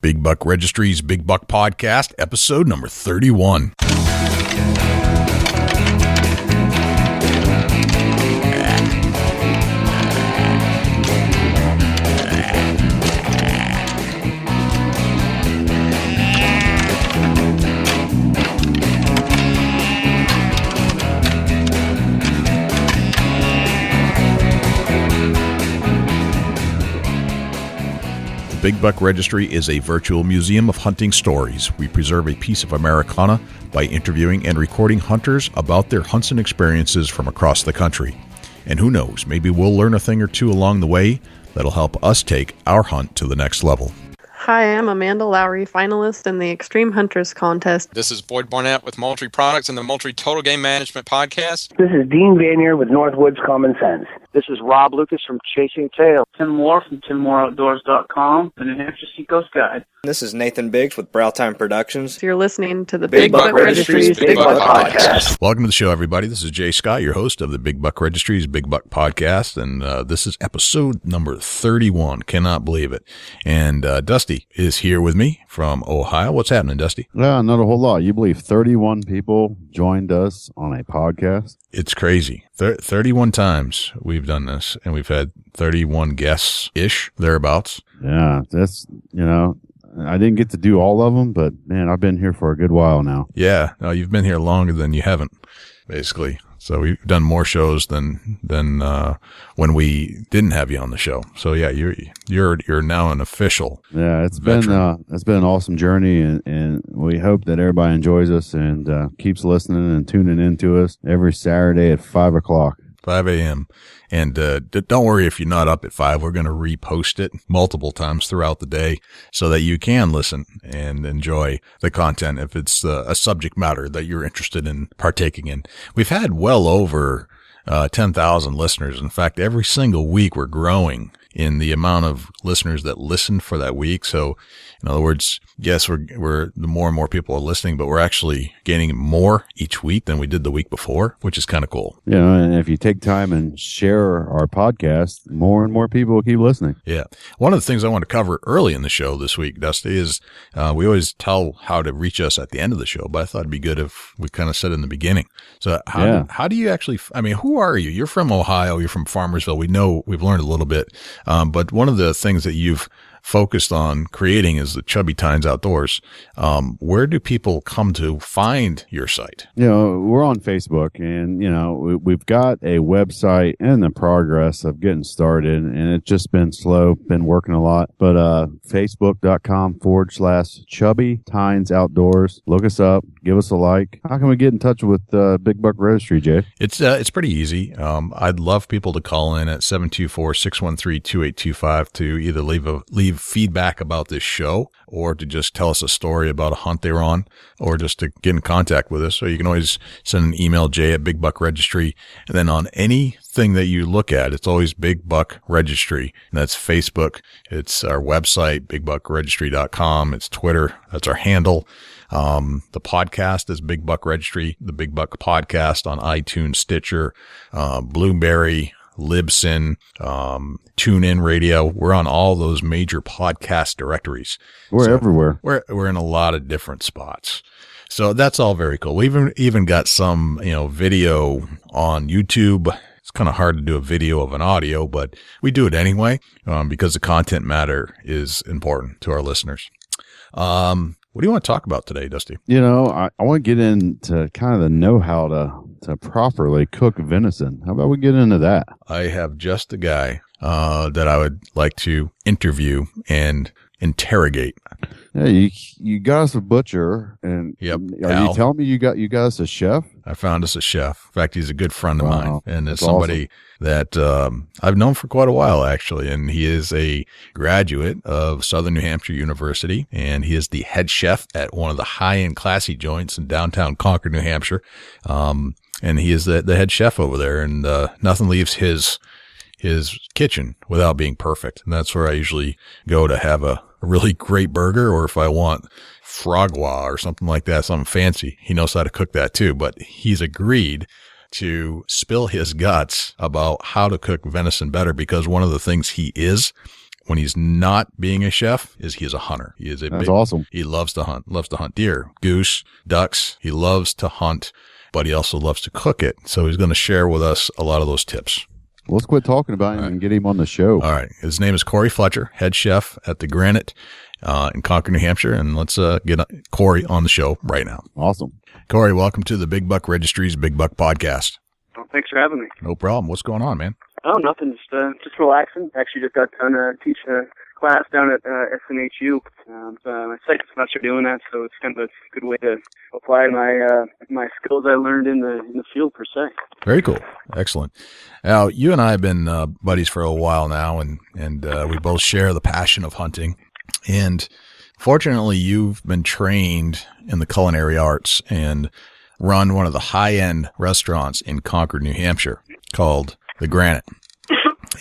Big Buck Registry's Big Buck Podcast, episode number 31. Big Buck Registry is a virtual museum of hunting stories. We preserve a piece of Americana by interviewing and recording hunters about their hunts and experiences from across the country. And who knows, maybe we'll learn a thing or two along the way that'll help us take our hunt to the next level. Hi, I'm Amanda Lowry, finalist in the Extreme Hunters Contest. This is Boyd Barnett with Moultrie Products and the Moultrie Total Game Management Podcast. This is Dean Vanier with Northwoods Common Sense. This is Rob Lucas from Chasing Tail. Tim Moore from TimMooreOutdoors.com, the New Hampshire Seacoast Guide. This is Nathan Biggs with Browtime Productions. You're listening to the Big Buck Registry's Big Buck Podcast. Welcome to the show, everybody. This is Jay Scott, your host of the Big Buck Registry's Big Buck Podcast, and this is episode number 31. Cannot believe it. And Dusty is here with me from Ohio. What's happening, Dusty? Yeah, not a whole lot. You believe 31 people joined us on a podcast? It's crazy. 31 times we've done this, and we've had 31 guests-ish, thereabouts. Yeah, that's, I didn't get to do all of them, but, man, I've been here for a good while now. Yeah, no, you've been here longer than you haven't, basically. So we've done more shows than when we didn't have you on the show. So yeah, you're now an official. Yeah, it's veteran. been an awesome journey, and we hope that everybody enjoys us and keeps listening and tuning into us every Saturday at 5 o'clock. 5 a.m. And don't worry if you're not up at 5. We're going to repost it multiple times throughout the day so that you can listen and enjoy the content if it's a subject matter that you're interested in partaking in. We've had well over 10,000 listeners. In fact, every single week we're growing in the amount of listeners that listen for that week. So, in other words, yes, we're the more and more people are listening, but we're actually gaining more each week than we did the week before, which is kind of cool. And if you take time and share our podcast, more and more people will keep listening. Yeah. One of the things I want to cover early in the show this week, Dusty, is we always tell how to reach us at the end of the show, but I thought it'd be good if we kind of said in the beginning. So how do you actually, who are you? You're from Ohio. You're from Farmersville. We know we've learned a little bit. But one of the things that you've focused on creating is the Chubby Tines Outdoors. Where do people come to find your site? We're on Facebook, and, we've got a website in the progress of getting started, and it's just been slow, been working a lot. But Facebook.com/Chubby Tines Outdoors. Look us up, give us a like. How can we get in touch with Big Buck Registry, Jay? It's pretty easy. I'd love people to call in at 724-613-2825 to either leave feedback about this show or to just tell us a story about a hunt they're on or just to get in contact with us. So you can always send an email, Jay at Big Buck Registry. And then on anything that you look at, it's always Big Buck Registry. And that's Facebook. It's our website, bigbuckregistry.com. It's Twitter. That's our handle. The podcast is Big Buck Registry, the Big Buck Podcast on iTunes, Stitcher, Blueberry, Libsyn, TuneIn Radio. We're on all those major podcast directories. We're everywhere. We're in a lot of different spots. So that's all very cool. We've even got some, video on YouTube. It's kind of hard to do a video of an audio, but we do it anyway, because the content matter is important to our listeners. What do you want to talk about today, Dusty? I want to get into kind of the know-how to properly cook venison. How about we get into that? I have just the guy that I would like to interview and interrogate. Yeah, you got us a butcher, and yep. Are you telling me you got us a chef? I found us a chef. In fact, he's a good friend of mine, and it's That's somebody awesome. that I've known for quite a while, actually. And he is a graduate of Southern New Hampshire University, and he is the head chef at one of the high-end classy joints in downtown Concord, New Hampshire. And he is the head chef over there, and nothing leaves his kitchen without being perfect. And that's where I usually go to have a really great burger, or if I want frogwa or something like that, something fancy. He knows how to cook that too, but he's agreed to spill his guts about how to cook venison better, because one of the things he is when he's not being a chef is he is a hunter. That's awesome. He loves to hunt deer, goose, ducks. He loves to hunt, but he also loves to cook it. So he's going to share with us a lot of those tips. Let's quit talking about him and get him on the show. All right. His name is Corey Fletcher, head chef at the Granite in Concord, New Hampshire. And let's get Corey on the show right now. Awesome. Corey, welcome to the Big Buck Registry's Big Buck Podcast. Well, thanks for having me. No problem. What's going on, man? Oh, nothing. Just relaxing. Actually, just got done teaching a class down at SNHU. My second semester doing that, so it's kind of a good way to apply my skills I learned in the field per se. Very cool. Excellent. Now, you and I have been buddies for a while now, and we both share the passion of hunting. And fortunately, you've been trained in the culinary arts and run one of the high-end restaurants in Concord, New Hampshire, called the Granite.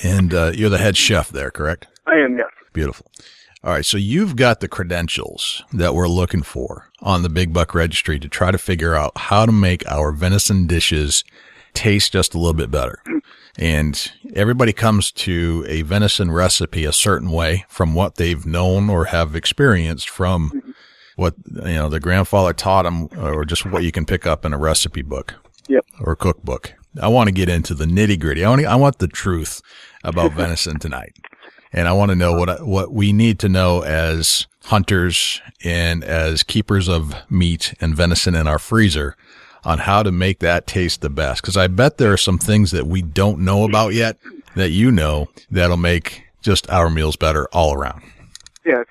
And you're the head chef there, correct? I am, yes. Beautiful. All right, so you've got the credentials that we're looking for on the Big Buck Registry to try to figure out how to make our venison dishes taste just a little bit better. And everybody comes to a venison recipe a certain way from what they've known or have experienced from what the grandfather taught them, or just what you can pick up in a recipe book. Yep. Or cookbook. I want to get into the nitty gritty. I want the truth about venison tonight. And I want to know what we need to know as hunters and as keepers of meat and venison in our freezer on how to make that taste the best. Because I bet there are some things that we don't know about yet that that'll make just our meals better all around. Yeah,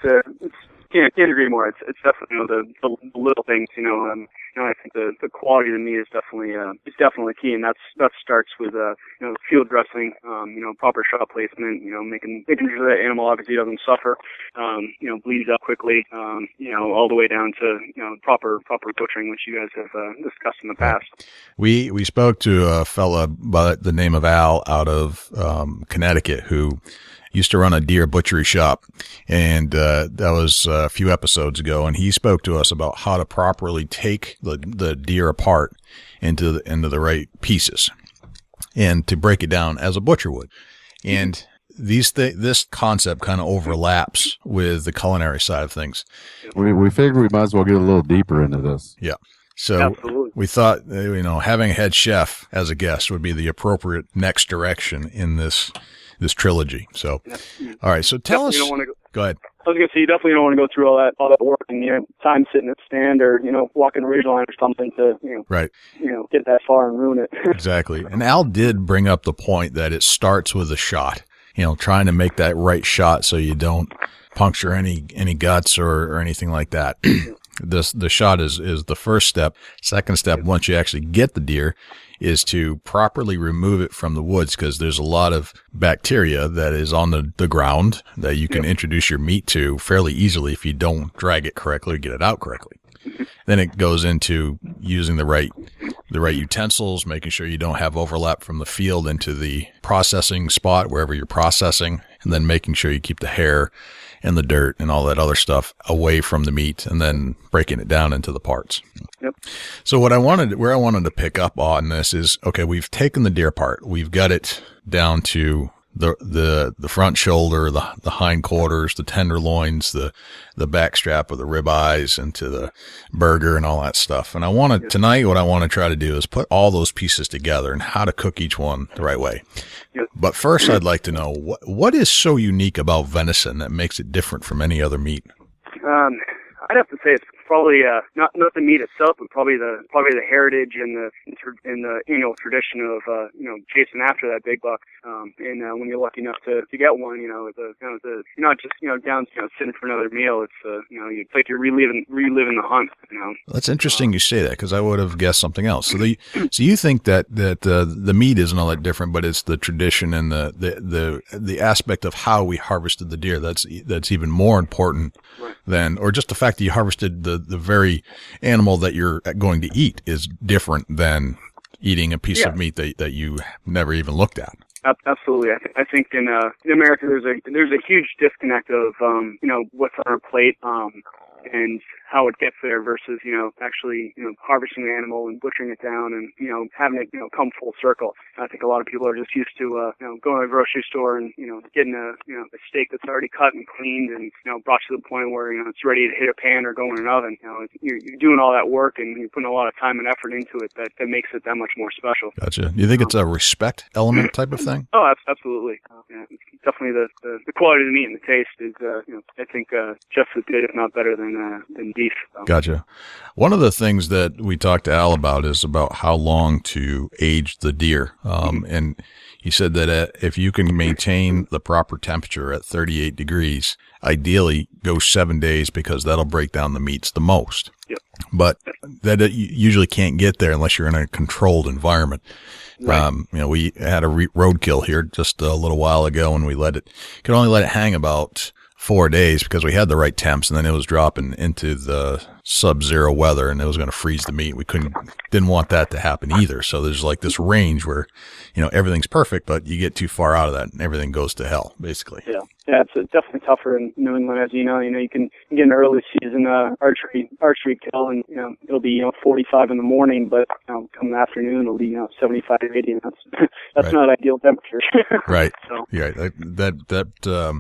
can't agree more. It's definitely the little things. I think the quality of the meat is definitely key, and that starts with field dressing, proper shot placement, making sure that animal obviously doesn't suffer, bleeds up quickly, all the way down to proper butchering, which you guys have discussed in the past. We spoke to a fella by the name of Al out of Connecticut who used to run a deer butchery shop, and that was a few episodes ago, and he spoke to us about how to properly take the deer apart into the right pieces and to break it down as a butcher would. And this concept kind of overlaps with the culinary side of things. We figured we might as well get a little deeper into this. Yeah. So absolutely. We thought, having a head chef as a guest would be the appropriate next direction in this trilogy. So, all right. So tell us. Go ahead. I was going to say, you definitely don't want to go through all that work and time sitting at the stand or walking a ridge line or something to right. Get that far and ruin it. Exactly. And Al did bring up the point that it starts with a shot. Trying to make that right shot so you don't puncture any guts or anything like that. The shot is the first step. Second step, once you actually get the deer, is to properly remove it from the woods, because there's a lot of bacteria that is on the ground that you can introduce your meat to fairly easily if you don't drag it correctly or get it out correctly. Then it goes into using the right utensils, making sure you don't have overlap from the field into the processing spot wherever you're processing, and then making sure you keep the hair and the dirt and all that other stuff away from the meat, and then breaking it down into the parts. Yep. So where I wanted to pick up on this is, okay, we've taken the deer part. We've got it down to the front shoulder, the hindquarters, the tenderloins, the back strap of the ribeyes, into the burger and all that stuff. And tonight what I want to try to do is put all those pieces together and how to cook each one the right way. Yep. But first I'd like to know what is so unique about venison that makes it different from any other meat? I'd have to say it's probably not the meat itself, but probably the heritage and the annual tradition of chasing after that big buck. And when you're lucky enough to get one, you're not just down sitting for another meal. It's it's like you're reliving the hunt. That's interesting you say that, because I would have guessed something else. So you think that the meat isn't all that different, but it's the tradition and the aspect of how we harvested the deer that's even more important than, or just the fact that you harvested the very animal that you're going to eat is different than eating a piece of meat that you never even looked at. Absolutely. I think in America there's a huge disconnect of what's on our plate. and how it gets there versus, actually, harvesting the animal and butchering it down and, having it, come full circle. I think a lot of people are just used to, going to a grocery store and, getting a steak that's already cut and cleaned and, brought to the point where, it's ready to hit a pan or go in an oven. You're doing all that work and you're putting a lot of time and effort into it that makes it that much more special. Gotcha. Do you think it's a respect element type of thing? Oh, absolutely. Definitely the quality of the meat and the taste is, I think, just as good, if not better than beef. So. Gotcha. One of the things that we talked to Al about is about how long to age the deer. And he said that if you can maintain the proper temperature at 38 degrees, ideally go 7 days because that'll break down the meats the most. Yep. But that you usually can't get there unless you're in a controlled environment. Right. We had a roadkill here just a little while ago, and we could only let it hang about 4 days because we had the right temps, and then it was dropping into the sub-zero weather, and it was going to freeze the meat. We didn't want that to happen either. So there's like this range where, everything's perfect, but you get too far out of that, and everything goes to hell, basically. Yeah, it's definitely tougher in New England, as you know. You can get an early season archery kill, and it'll be 45 in the morning, but come the afternoon it'll be 75 or 80, and that's right. Not ideal temperature. Right. So. Yeah. That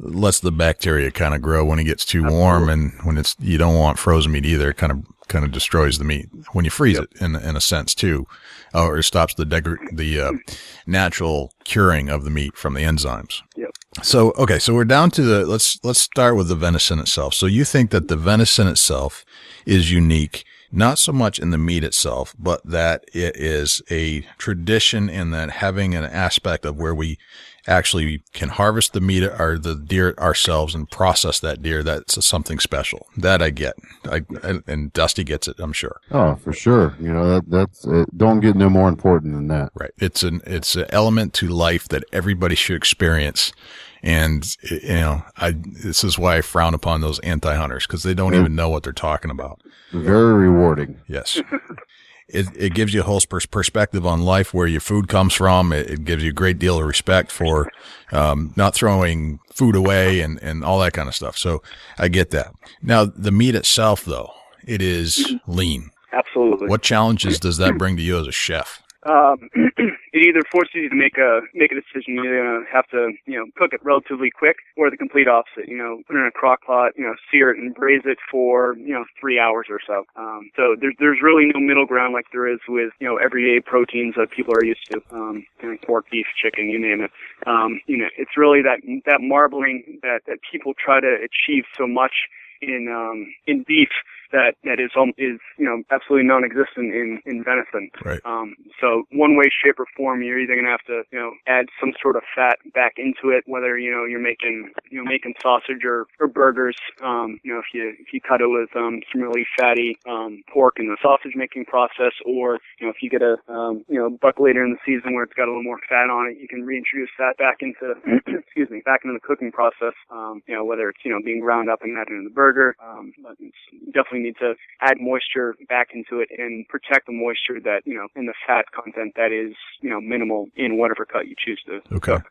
lets the bacteria kind of grow when it gets too warm, and when you don't want frozen meat either. It kind of destroys the meat when you freeze it in a sense too, or it stops the natural curing of the meat from the enzymes. Yep. So we're down to let's start with the venison itself. So you think that the venison itself is unique, not so much in the meat itself, but that it is a tradition in that having an aspect of where we actually can harvest the meat or the deer ourselves and process that deer. That's something special that I get. And Dusty gets it, I'm sure. Oh, for sure. That's it. Don't get no more important than that. Right. It's an element to life that everybody should experience. And, this is why I frown upon those anti-hunters, because they don't even know what they're talking about. Very rewarding. Yes. It gives you a whole perspective on life, where your food comes from. It gives you a great deal of respect for not throwing food away and all that kind of stuff. So I get that. Now, the meat itself, though, it is lean. Absolutely. What challenges does that bring to you as a chef? It either forces you to make a decision. You're going to have to, cook it relatively quick, or the complete opposite. Put it in a crock pot, sear it and braise it for, 3 hours or so. So there's really no middle ground like there is with, everyday proteins that people are used to. Pork, beef, chicken, you name it. It's really that marbling that people try to achieve so much in beef that is absolutely non-existent in venison. Right. So one way, shape, or form, you're either gonna have to add some sort of fat back into it, whether you're making sausage or burgers. If you cut it with some really fatty pork in the sausage making process, or if you get a buck later in the season where it's got a little more fat on it, you can reintroduce that back into back into the cooking process. Whether it's being ground up and added in the burger, but it's definitely need to add moisture back into it and protect the moisture that in the fat content that is minimal in whatever cut you choose to cook.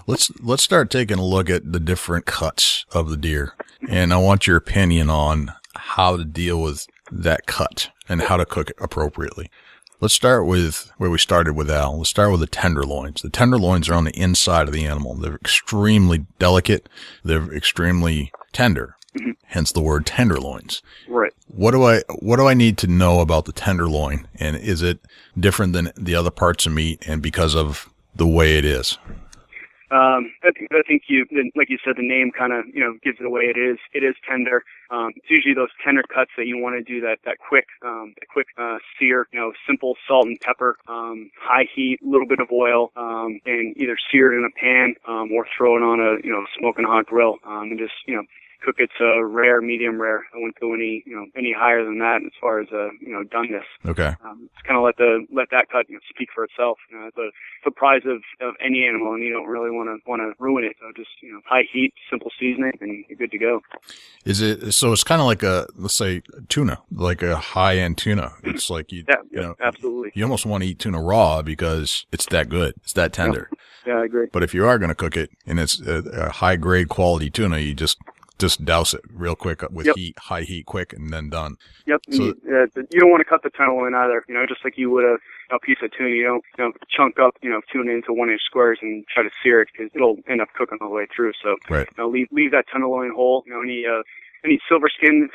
Let's start taking a look at the different cuts of the deer, and I want your opinion on how to deal with that cut and how to cook it appropriately. Let's start with where we started with Al. Let's start with the tenderloins. The tenderloins are on the inside of the animal. They're extremely delicate. They're extremely tender. Hence the word tenderloins. Right. What do I need to know about the tenderloin, and is it different than the other parts of meat, and because of the way it is? I think like you said, the name kind of gives it away. It is tender. It's usually those tender cuts that you want to do that quick sear. Simple salt and pepper, high heat, a little bit of oil, and either sear it in a pan or throw it on a smoking hot grill, and just cook it to rare, medium rare. I wouldn't go any higher than that as far as doneness. Okay. Just kind of let that cut speak for itself. It's the prize of any animal, and you don't really want to ruin it. So just high heat, simple seasoning, and you're good to go. Is it so? It's kind of like let's say tuna, like a high end tuna. It's like absolutely. You almost want to eat tuna raw because it's that good. It's that tender. Yeah, I agree. But if you are going to cook it and it's a high grade quality tuna, you just just douse it real quick with Yep. heat, high heat, quick, and then done. Yep. So- You don't want to cut the tenderloin either. Just like you would a piece of tuna. You don't chunk up tuna into 1-inch squares and try to sear it, because it'll end up cooking all the way through. So Right. Leave that tenderloin whole. Any silver skin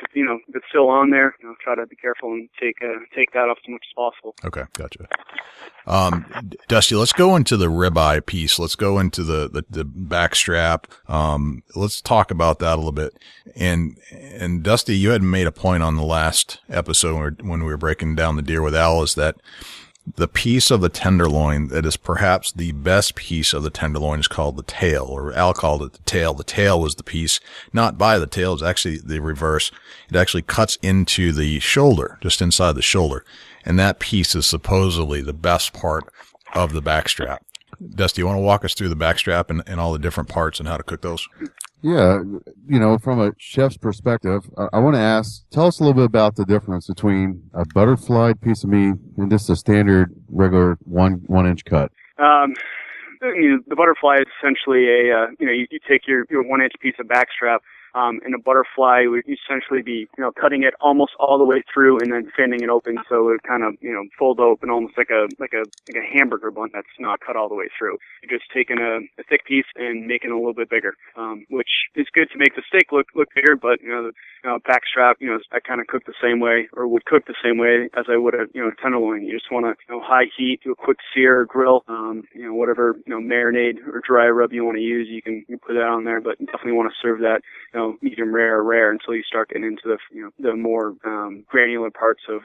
that's still on there, try to be careful and take that off as much as possible. Okay, gotcha. Dusty, let's go into the ribeye piece. Let's go into the back strap. Let's talk about that a little bit. And Dusty, you had made a point on the last episode when we were breaking down the deer with Al, is that the piece of the tenderloin that is perhaps the best piece of the tenderloin is called the tail, or Al called it the tail. The tail was the piece, not by the tail, it's actually the reverse. It actually cuts into the shoulder, just inside the shoulder. And that piece is supposedly the best part of the backstrap. Dusty, you want to walk us through the backstrap and all the different parts and how to cook those? Yeah, from a chef's perspective, I want to ask, tell us a little bit about the difference between a butterflied piece of meat and just a standard, regular 1-inch cut. The butterfly is essentially you take your 1-inch piece of backstrap, and a butterfly would essentially be, cutting it almost all the way through and then fanning it open so it would kind of, fold open almost like a hamburger bun that's not cut all the way through. You're just taking a thick piece and making it a little bit bigger, which is good to make the steak look bigger, but, backstrap, I kind of cook the same way, or would cook the same way as I would a, tenderloin. You just want to, high heat, do a quick sear or grill, whatever, marinade or dry rub you want to use, you can put that on there, but you definitely want to serve that, medium rare until you start getting into the more granular parts of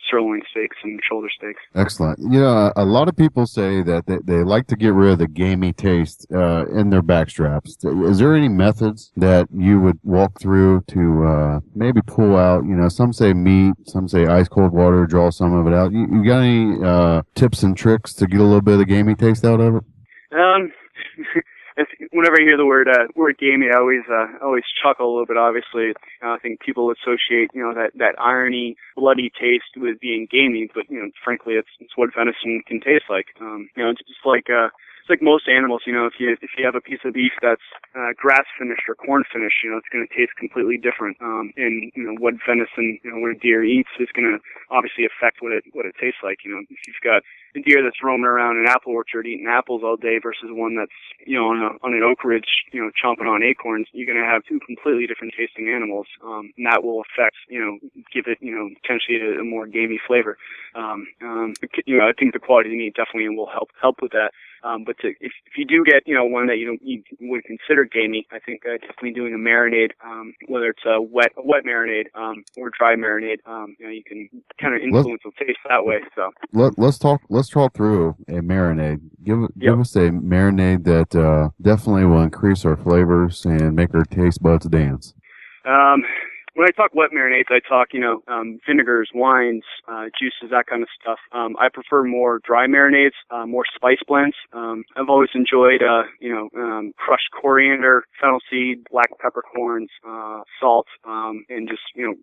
sirloin steaks and shoulder steaks. Excellent. A lot of people say that they like to get rid of the gamey taste in their backstraps. Is there any methods that you would walk through to maybe pull out? Some say meat, some say ice cold water, draw some of it out. You got any tips and tricks to get a little bit of the gamey taste out of it? Whenever I hear the word gamey, I always chuckle a little bit. Obviously, I think people associate that irony, bloody taste with being gamey, but frankly, it's what venison can taste like. It's just like it's like most animals. If you have a piece of beef that's grass finished or corn finished, it's going to taste completely different. And what venison, what a deer eats is going to obviously affect what it tastes like. If you've got a deer that's roaming around an apple orchard eating apples all day versus one that's on an oak ridge chomping on acorns, you're going to have two completely different tasting animals, and that will affect give it potentially a more gamey flavor. I think the quality of the meat definitely will help with that. But if you do get one that you would consider gamey, I think definitely doing a marinade, whether it's a wet marinade or dry marinade, you can kind of influence the taste that way. So let's talk through a marinade. Give us a marinade that definitely will increase our flavors and make our taste buds dance. When I talk wet marinades, I talk, vinegars, wines, juices, that kind of stuff. I prefer more dry marinades, more spice blends. I've always enjoyed, crushed coriander, fennel seed, black peppercorns, salt, and just,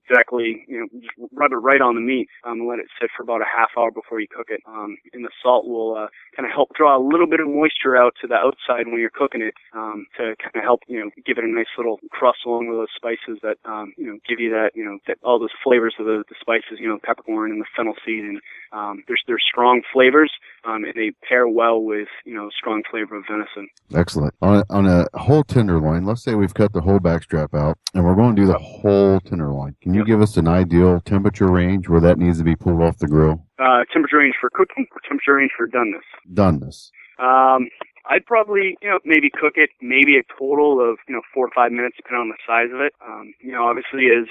exactly, just rub it right on the meat, and let it sit for about a half hour before you cook it. And the salt will, kind of help draw a little bit of moisture out to the outside when you're cooking it, to kind of help, give it a nice little crust along with those spices that, give you that, all those flavors of the spices, peppercorn and the fennel seed, and there's strong flavors, and they pair well with, strong flavor of venison. Excellent. On a whole tenderloin, let's say we've cut the whole backstrap out, and we're going to do the whole tenderloin. Can you give us an ideal temperature range where that needs to be pulled off the grill? Temperature range for cooking or temperature range for doneness? Doneness. I'd probably, maybe cook it maybe a total of, 4 or 5 minutes, depending on the size of it. Obviously as,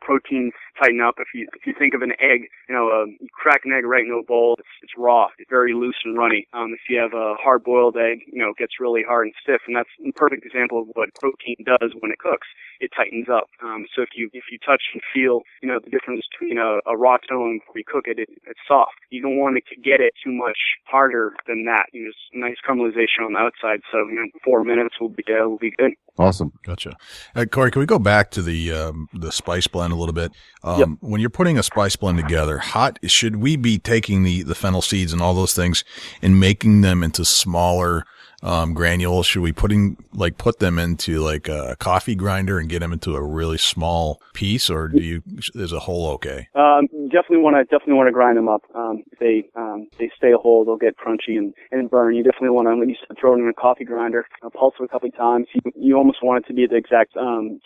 proteins tighten up, if you think of an egg, you crack an egg right into a bowl, it's raw, it's very loose and runny. If you have a hard-boiled egg, it gets really hard and stiff, and that's a perfect example of what protein does when it cooks. It tightens up. So if you touch and feel, the difference between a raw tenderloin before you cook it, it's soft. You don't want it to get it too much harder than that. Just nice caramelization on the outside. So 4 minutes will be good. Awesome. Gotcha. Corey, can we go back to the spice blend a little bit? Yep. When you're putting a spice blend together, should we be taking the fennel seeds and all those things and making them into smaller granules? Should we put them into like a coffee grinder and get them into a really small piece, or is a whole okay? Definitely want to grind them up. If they stay whole, they'll get crunchy and burn. You definitely want to, when you throw it in a coffee grinder, pulse it a couple of times. You almost want it to be the exact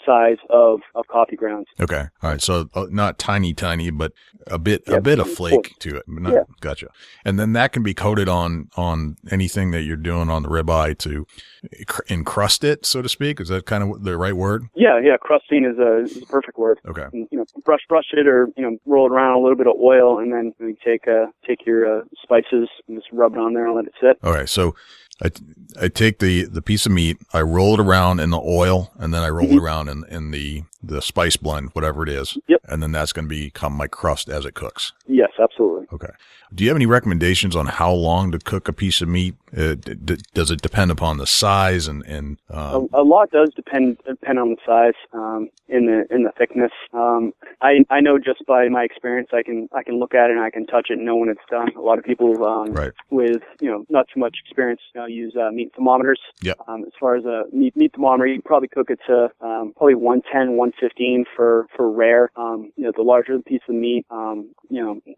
size of coffee grounds. Okay. All right. So not tiny, but a bit of flake to it. Gotcha. And then that can be coated on anything that you're doing on the ribeye to encrust it, so to speak. Is that kind of the right word? Yeah. Crusting is a perfect word. Okay. And, brush it, or roll it around a little bit of oil, and then you take your spices and just rub it on there and let it sit. All right. So I take the piece of meat, I roll it around in the oil, and then I roll it around in the spice blend, whatever it is. Yep. And then that's going to become my crust as it cooks. Yes, absolutely. Okay. Do you have any recommendations on how long to cook a piece of meat? Does it depend upon the size and a lot does depend on the size, in the thickness. I know just by my experience, I can look at it and I can touch it and know when it's done. A lot of people with not too much experience use meat thermometers. Yep. As far as a meat thermometer, you can probably cook it to probably 110, 115 for rare. The larger the piece of meat,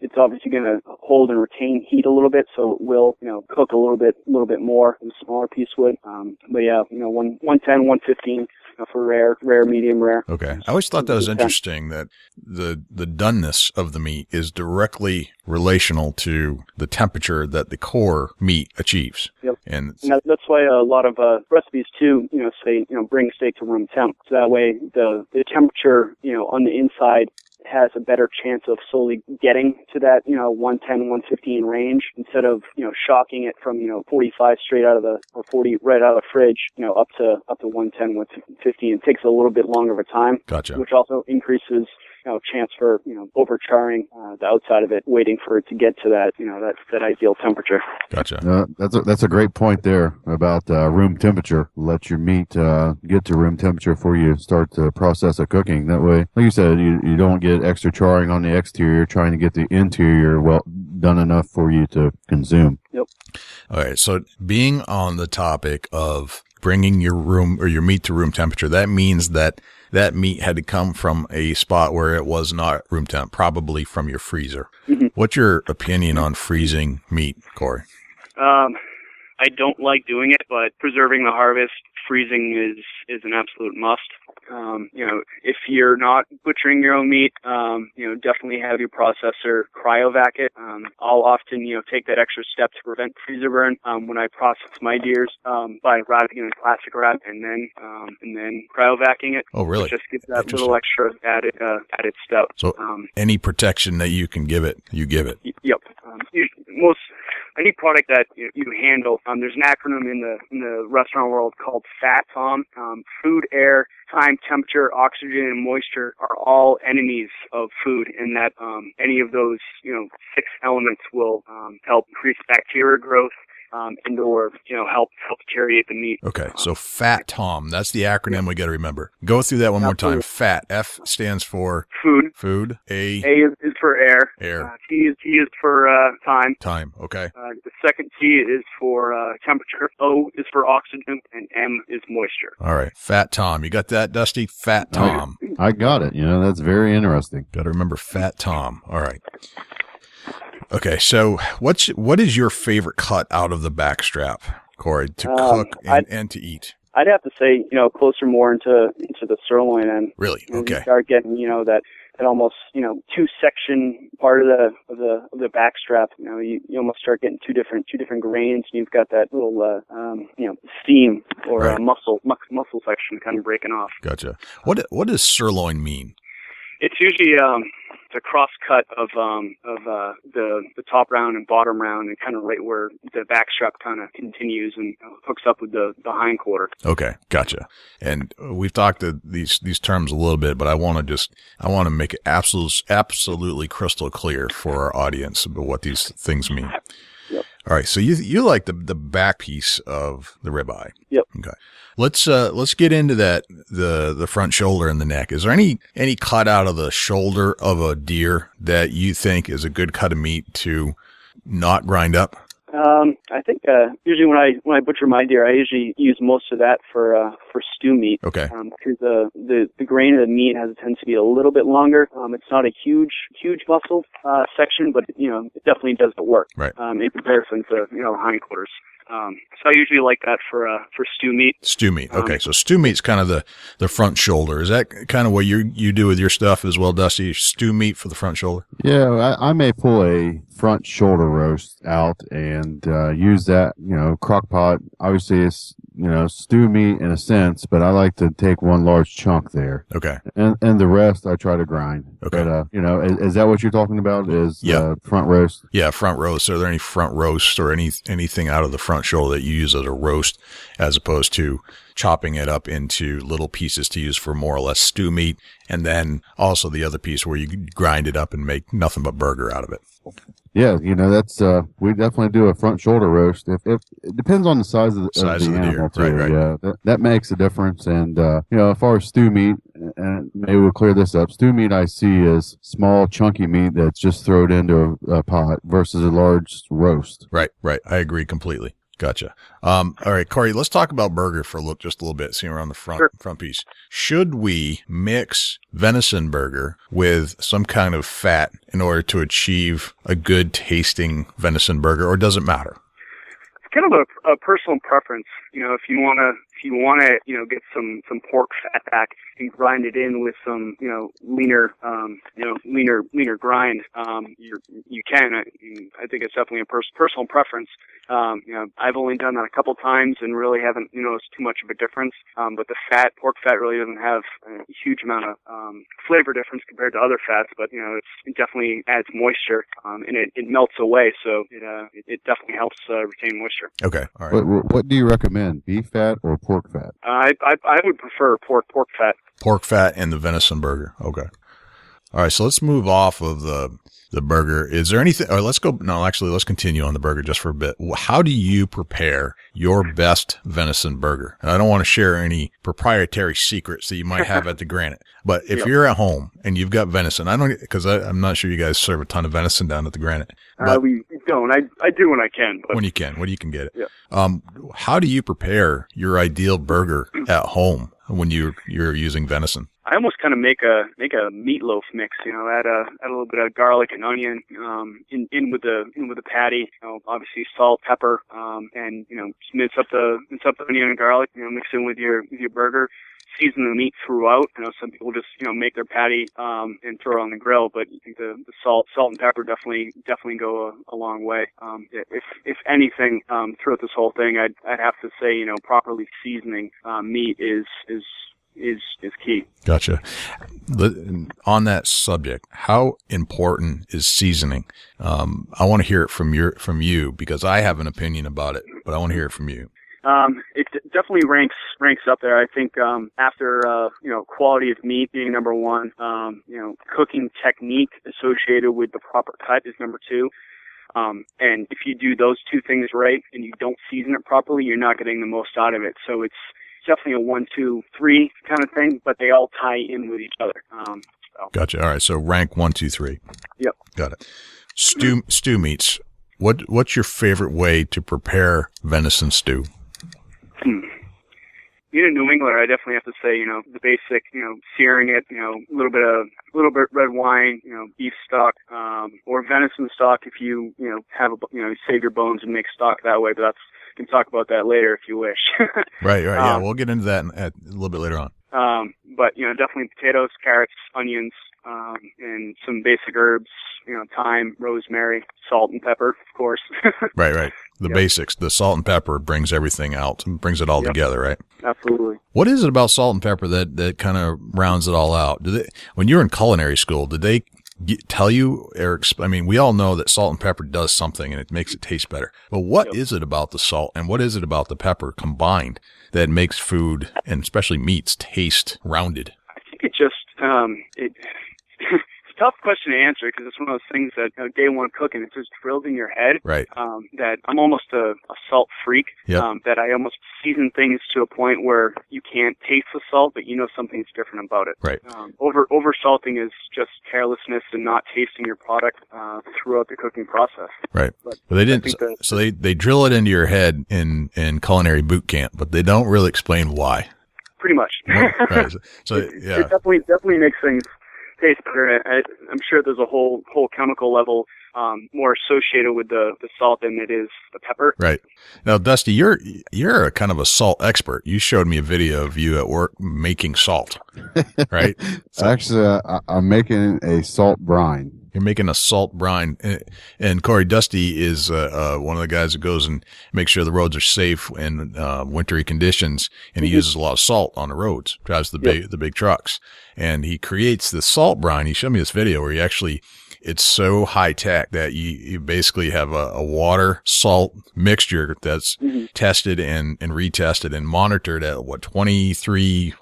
it's obviously going to hold and retain heat a little bit, so it will cook a little bit more than a smaller piece would. But yeah, 110, 115 for rare, medium rare. Okay. I always thought that was interesting that the doneness of the meat is directly relational to the temperature that the core meat achieves. Yep. And that's why a lot of recipes too, say, bring steak to room temp. So that way the temperature, on the inside has a better chance of slowly getting to that, 110, 115 range, instead of, shocking it from, 45 straight out of or 40 right out of the fridge, up to 110, 115. It takes a little bit longer of a time. Gotcha. Which also increases, chance for, overcharring the outside of it, waiting for it to get to that, that ideal temperature. Gotcha. That's a great point there about room temperature. Let your meat get to room temperature before you start the process of cooking. That way, like you said, you don't get extra charring on the exterior, trying to get the interior well done enough for you to consume. Yep. All right. So being on the topic of bringing your meat to room temperature, that means that meat had to come from a spot where it was not room temp, probably from your freezer. Mm-hmm. What's your opinion on freezing meat, Corey? I don't like doing it, but preserving the harvest, freezing is an absolute must. If you're not butchering your own meat, definitely have your processor cryovac it. I'll often, take that extra step to prevent freezer burn when I process my deers by wrapping it in plastic wrap and then cryovacking it. Oh, really? It just gives that little extra added step. So any protection that you can give it, you give it. Yep. Any product that you handle, there's an acronym in the restaurant world called FATTOM. Food, air, time, temperature, oxygen, and moisture are all enemies of food, and that any of those 6 elements will help increase bacteria growth. And/or help deteriorate the meat. Okay, so FATTOM, that's the acronym we got to remember. Go through that one more time. FAT, F stands for food. A is for air. T is for time. Time. Okay. The second T is for temperature. O is for oxygen, and M is moisture. All right, FATTOM. You got that, Dusty? FATTOM. I got it. That's very interesting. Got to remember FATTOM. All right. Okay, so what is your favorite cut out of the backstrap, Corey, to cook and to eat? I'd have to say, closer more into the sirloin end. Really? Okay. You start getting, that almost, 2-section part of the backstrap. You almost start getting two different grains. And you've got that little, seam or muscle section kind of breaking off. Gotcha. What does sirloin mean? It's usually it's a cross cut of the top round and bottom round, and kind of right where the backstrap kind of continues and hooks up with the hind quarter. Okay, gotcha. And we've talked these terms a little bit, but I want to make it absolutely crystal clear for our audience about what these things mean. Yep. All right, so you like the back piece of the ribeye. Yep. Okay. Let's get into that, the front shoulder and the neck. Is there any cut out of the shoulder of a deer that you think is a good cut of meat to not grind up? I think usually when I butcher my deer, I usually use most of that for stew meat. Okay. Because the grain of the meat tends to be a little bit longer. It's not a huge muscle section, but it definitely does the work. Right. In comparison to hindquarters. So I usually like that for stew meat. Stew meat. Okay, so stew meat's kind of the front shoulder. Is that kind of what you do with your stuff as well, Dusty? Stew meat for the front shoulder? Yeah, I may pull a front shoulder roast out and use that, crock pot. Obviously, it's, stew meat in a sense, but I like to take one large chunk there. Okay. And the rest I try to grind. Okay. But, is that what you're talking about? Is front roast? Yeah, front roast. Are there any front roasts or anything out of the front shoulder that you use as a roast as opposed to chopping it up into little pieces to use for more or less stew meat? And then also the other piece where you grind it up and make nothing but burger out of it. Yeah, that's we definitely do a front shoulder roast. If it depends on the size of the animal too. Right. Yeah, that makes a difference. And as far as stew meat, and maybe we'll clear this up. Stew meat I see is small, chunky meat that's just thrown into a pot versus a large roast. Right. I agree completely. Gotcha. All right, Corey, let's talk about burger for just a little bit. Seeing we're on the front piece. Should we mix venison burger with some kind of fat in order to achieve a good tasting venison burger, or does it matter? It's kind of a personal preference. If you want to, get some pork fat back and grind it in with some, leaner grind, you can. I think it's definitely a personal preference. I've only done that a couple times and really haven't noticed too much of a difference. But the pork fat really doesn't have a huge amount of flavor difference compared to other fats. But it definitely adds moisture and it melts away, so it definitely helps retain moisture. Okay, all right. What do you recommend? Beef fat or pork fat? I would prefer pork fat. Pork fat in the venison burger. Okay. All right, so let's move off of the burger. Is there anything, or let's continue on the burger just for a bit. How do you prepare your best venison burger? And I don't want to share any proprietary secrets that you might have at the Granite, but if you're at home and you've got venison, because I'm not sure you guys serve a ton of venison down at the Granite. But we don't. I do when I can. But when you can get it. Yeah. How do you prepare your ideal burger at home when you're using venison? I almost kind of make a meatloaf mix, add a little bit of garlic and onion, in with the patty, obviously salt, pepper, and just mince up the onion and garlic, mix in with your burger, season the meat throughout. Some people just make their patty and throw it on the grill, but I think the salt and pepper definitely go a long way. If anything, throughout this whole thing, I'd have to say properly seasoning meat is key. Gotcha. On that subject, how important is seasoning? I want to hear it from you because I have an opinion about it, but I want to hear it from you. It definitely ranks up there. I think after quality of meat being number one, cooking technique associated with the proper cut is number two. And if you do those two things right and you don't season it properly, you're not getting the most out of it. So it's definitely a 1, 2, 3 kind of thing, but they all tie in with each other. Gotcha. All right. So rank 1, 2, 3. Yep. Got it. Stew meats. What's your favorite way to prepare venison stew? Being a New Englander, I definitely have to say, the basic, searing it, a little bit red wine, beef stock, or venison stock if you, have save your bones and make stock that way. But we can talk about that later if you wish. Right. Yeah, we'll get into that a little bit later on. But definitely potatoes, carrots, onions, and some basic herbs, thyme, rosemary, salt, and pepper, of course. Right. The basics. The salt and pepper brings everything out and brings it all together, right? Absolutely. What is it about salt and pepper that kind of rounds it all out? When you were in culinary school, did they tell you, we all know that salt and pepper does something and it makes it taste better. But what is it about the salt and what is it about the pepper combined that makes food and especially meats taste rounded? I think it just, it's tough question to answer because it's one of those things that day one cooking, it's just drilled in your head. Right. That I'm almost a salt freak. Yep. That I almost season things to a point where you can't taste the salt, but you know something's different about it. Right. Over salting is just carelessness and not tasting your product throughout the cooking process. Right. But they didn't. So they drill it into your head in culinary boot camp, but they don't really explain why. Pretty much. Right. So it definitely makes things taste better. I'm sure there's a whole chemical level more associated with the salt than it is the pepper. Right. Now, Dusty, you're a kind of a salt expert. You showed me a video of you at work making salt, right? So, actually, I'm making a salt brine. You're making a salt brine. And Corey, Dusty is one of the guys that goes and makes sure the roads are safe in wintry conditions, and he uses a lot of salt on the roads, drives the big trucks. And he creates the salt brine. He showed me this video where it's so high tech that you basically have a water salt mixture that's tested and retested and monitored at 23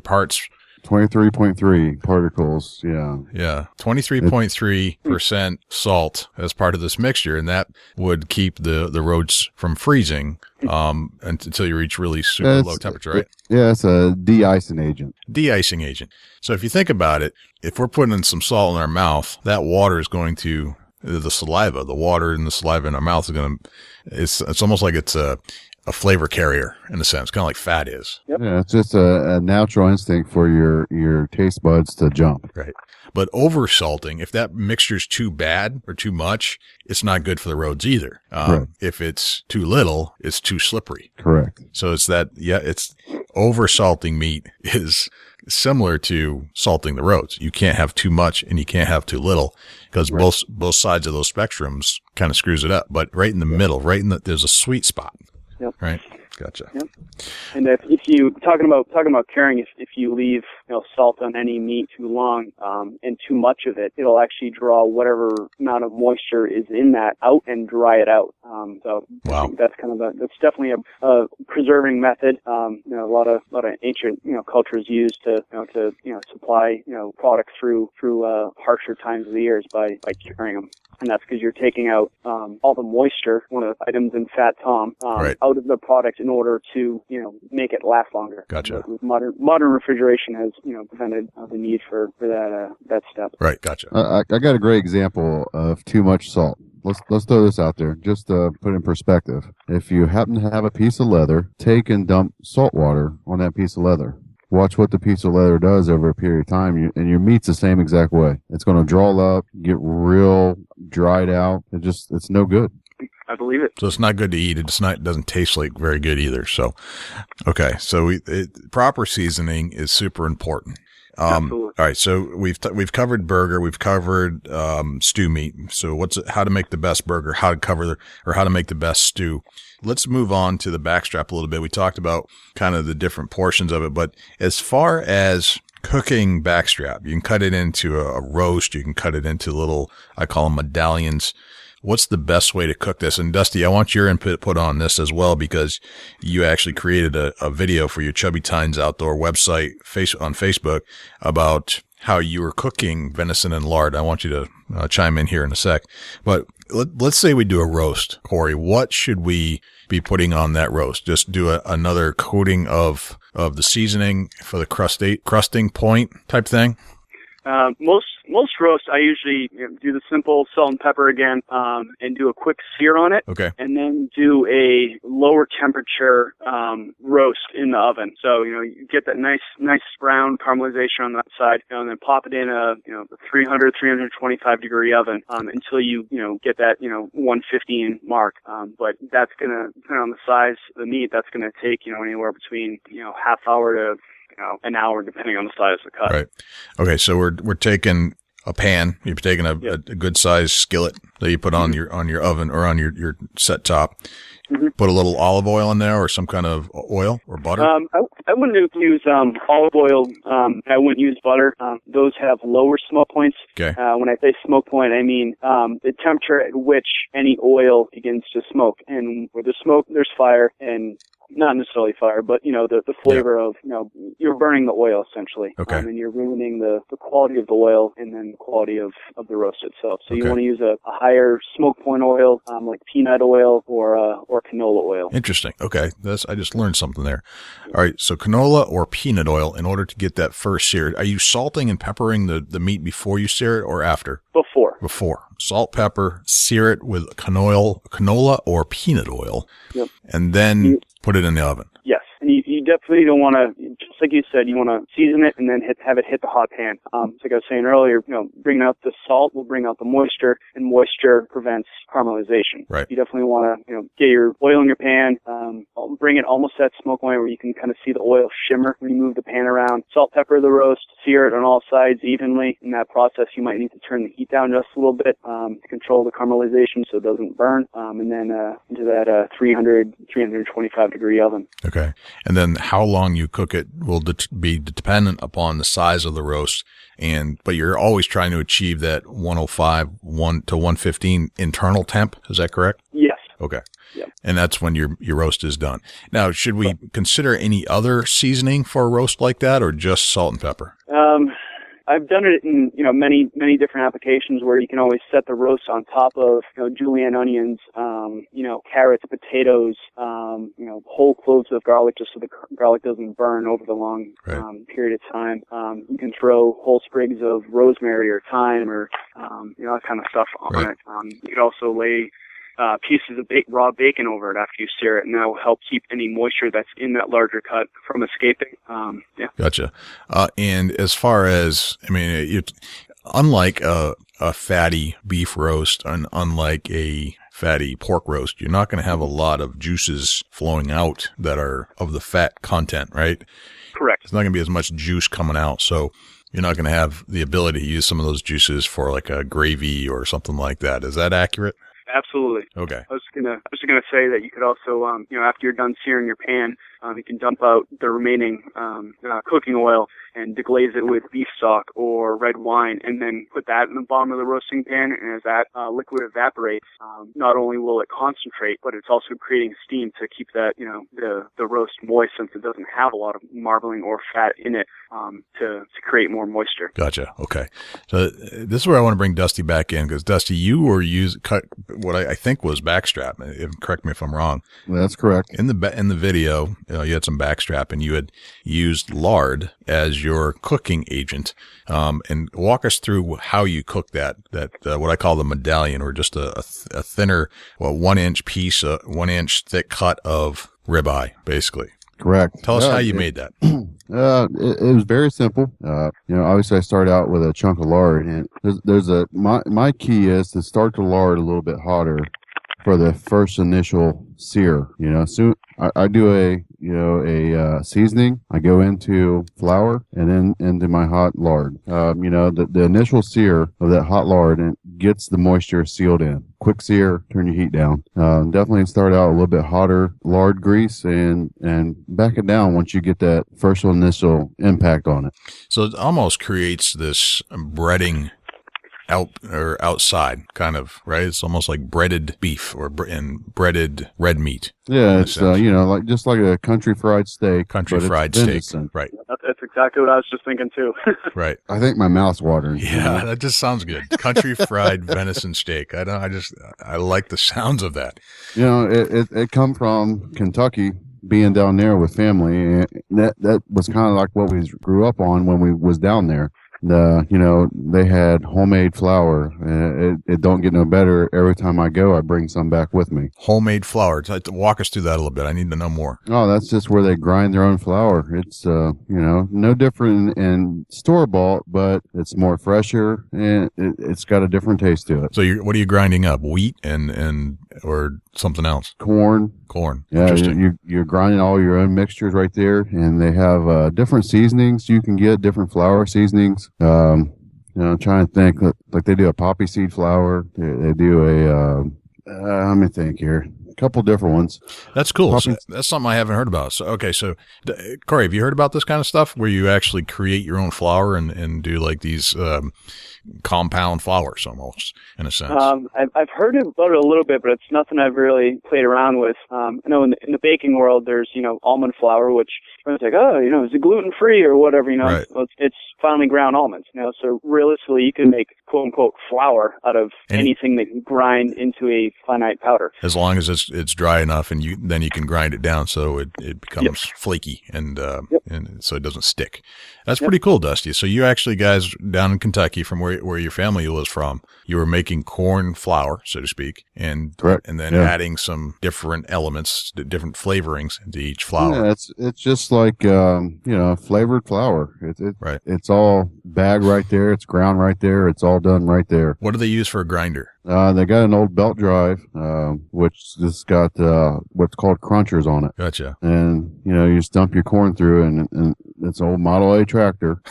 parts? 23.3 particles, yeah. Yeah, 23.3% salt as part of this mixture, and that would keep the roads from freezing until you reach really super low temperature, right? It's a de-icing agent. De-icing agent. So if you think about it, if we're putting in some salt in our mouth, that water is going to, the water in the saliva in our mouth is going to, it's almost like it's a flavor carrier in a sense, kind of like fat is. Yep. Yeah, it's just a natural instinct for your taste buds to jump. Right. But over salting, if that mixture is too bad or too much, it's not good for the roads either. If it's too little, it's too slippery. Correct. So it's over salting meat is similar to salting the roads. You can't have too much and you can't have too little because both sides of those spectrums kind of screws it up. But right in the middle, there's a sweet spot. Yep. Right. Gotcha. Yep. And if you talking about curing, if you leave salt on any meat too long and too much of it, it'll actually draw whatever amount of moisture is in that out and dry it out. So wow. I think that's definitely a preserving method. A lot of ancient cultures used to supply products through harsher times of the years by curing them. And that's because you're taking out all the moisture, one of the items in Fat Tom, out of the product in order to make it last longer. Gotcha. Modern refrigeration has prevented the need for that step. Right. Gotcha. I got a great example of too much salt. Let's throw this out there just to put in perspective. If you happen to have a piece of leather, take and dump salt water on that piece of leather. Watch what the piece of leather does over a period of time, and your meat's the same exact way. It's going to draw up, get real dried out. It's no good. I believe it. So it's not good to eat. It doesn't taste like very good either. So, okay. So proper seasoning is super important. Absolutely. All right. So we've covered burger. We've covered, stew meat. So how to make the best burger, how to make the best stew. Let's move on to the backstrap a little bit. We talked about kind of the different portions of it, but as far as cooking backstrap, you can cut it into a roast. You can cut it into little, I call them medallions. What's the best way to cook this? And Dusty, I want your input on this as well, because you actually created a video for your Chubby Tines Outdoor website on Facebook about how you were cooking venison and lard. I want you to chime in here in a sec. But let's say we do a roast, Corey. What should we be putting on that roast? Just do another coating of the seasoning for the crusting point type thing? Most roasts, I usually do the simple salt and pepper again, and do a quick sear on it. Okay. And then do a lower temperature roast in the oven. So you get that nice brown caramelization on that side, and then pop it in a 325 degree oven until you get that 115 mark. But that's gonna, depending on the size of the meat, that's gonna take anywhere between half hour to an hour, depending on the size of the cut. Right. Okay. So we're taking a pan. You're taking a good sized skillet that you put on your oven or on your set top. Mm-hmm. Put a little olive oil in there or some kind of oil or butter. I wouldn't use olive oil. I wouldn't use butter. Those have lower smoke points. Okay. When I say smoke point, I mean the temperature at which any oil begins to smoke. And where there's smoke, there's fire. And not necessarily fire, but, the flavor of, you're burning the oil essentially. Okay. And you're ruining the quality of the oil and then the quality of the roast itself. So you want to use a higher smoke point oil, like peanut oil or canola oil. Interesting. Okay. I just learned something there. All right. So canola or peanut oil in order to get that first seared. Are you salting and peppering the meat before you sear it or after? Before. Salt, pepper, sear it with canola or peanut oil. Yep. And then put it in the oven. Yes. And you definitely don't want to, just like you said, you want to season it and then have it hit the hot pan. Like I was saying earlier, bringing out the salt will bring out the moisture, and moisture prevents caramelization. Right. You definitely want to, get your oil in your pan, bring it almost at smoke point where you can kind of see the oil shimmer when you move the pan around. Salt, pepper the roast, sear it on all sides evenly. In that process, you might need to turn the heat down just a little bit to control the caramelization so it doesn't burn. And then into that 325 degree oven. Okay. And then how long you cook it will be dependent upon the size of the roast. But you're always trying to achieve that 105, 1 to 115 internal temp. Is that correct? Yes. Okay. Yep. And that's when your roast is done. Now, should we consider any other seasoning for a roast like that, or just salt and pepper? I've done it in, many different applications where you can always set the roast on top of, julienne onions, carrots, potatoes, whole cloves of garlic just so the garlic doesn't burn over the long period of time. You can throw whole sprigs of rosemary or thyme or, that kind of stuff on it. You could also lay pieces of raw bacon over it after you sear it, and that will help keep any moisture that's in that larger cut from escaping. Gotcha. And as far as, unlike a fatty beef roast and unlike a fatty pork roast, you're not going to have a lot of juices flowing out that are of the fat content, right? Correct. There's not going to be as much juice coming out, so you're not going to have the ability to use some of those juices for like a gravy or something like that. Is that accurate? Absolutely. Okay. I was gonna say that you could also, after you're done searing your pan, you can dump out the remaining cooking oil and deglaze it with beef stock or red wine, and then put that in the bottom of the roasting pan. And as that liquid evaporates, not only will it concentrate, but it's also creating steam to keep that, the roast moist, since it doesn't have a lot of marbling or fat in it, to create more moisture. Gotcha. Okay. So this is where I want to bring Dusty back in, because Dusty, you cut what I think was backstrap. Correct me if I'm wrong. That's correct. In the video, you had some backstrap, and you had used lard as your cooking agent. And walk us through how you cook that what I call the medallion, or just a thinner, 1 inch piece, 1 inch thick cut of ribeye, basically. Correct. Tell us how you made that. It was very simple. Obviously I start out with a chunk of lard, and my key is to start the lard a little bit hotter for the first initial sear. Soon I do a seasoning. I go into flour and then into my hot lard. The initial sear of that hot lard, and gets the moisture sealed in. Quick sear, turn your heat down. Definitely start out a little bit hotter lard grease and back it down once you get that first initial impact on it. So it almost creates this breading outside kind of, right? It's almost like breaded beef and breaded red meat. Yeah, it's just like a country fried steak. Country fried steak, right? That's exactly what I was just thinking too. Right. I think my mouth's watering. Yeah, that just sounds good. Country fried venison steak. I like the sounds of that. It come from Kentucky. Being down there with family, and that was kind of like what we grew up on when we was down there. They had homemade flour. It don't get no better. Every time I go, I bring some back with me. Homemade flour. Walk us through that a little bit. I need to know more. Oh, that's just where they grind their own flour. It's, no different in store-bought, but it's more fresher, and it's got a different taste to it. So what are you grinding up? Wheat or something else? Corn. Yeah, you're grinding all your own mixtures right there, and they have different seasonings you can get, different flour seasonings. I'm trying to think, like they do a poppy seed flour. They do let me think here. couple different ones. That's cool. Probably- So that's something I haven't heard about. So, okay. So, Corey, have you heard about this kind of stuff where you actually create your own flour and do like these, compound flours almost in a sense? I've heard about it a little bit, but it's nothing I've really played around with. I know in the baking world, there's, almond flour, which everyone's like, oh, is it gluten free or whatever, Right. Well, it's finely ground almonds, so realistically you can make quote unquote flour out of anything that you grind into a finite powder. As long as it's dry enough and then you can grind it down so it becomes flaky and so it doesn't stick. That's pretty cool, Dusty. So you actually guys down in Kentucky from where your family was from, you were making corn flour, so to speak, and Correct. and then adding some different elements, different flavorings into each flour. Yeah, it's just like flavored flour. Right. It's all bagged right there. It's ground right there. It's all done right there. What do they use for a grinder? They got an old belt drive, which just got what's called crunchers on it. Gotcha. And you just dump your corn through, and it's an old Model A tractor.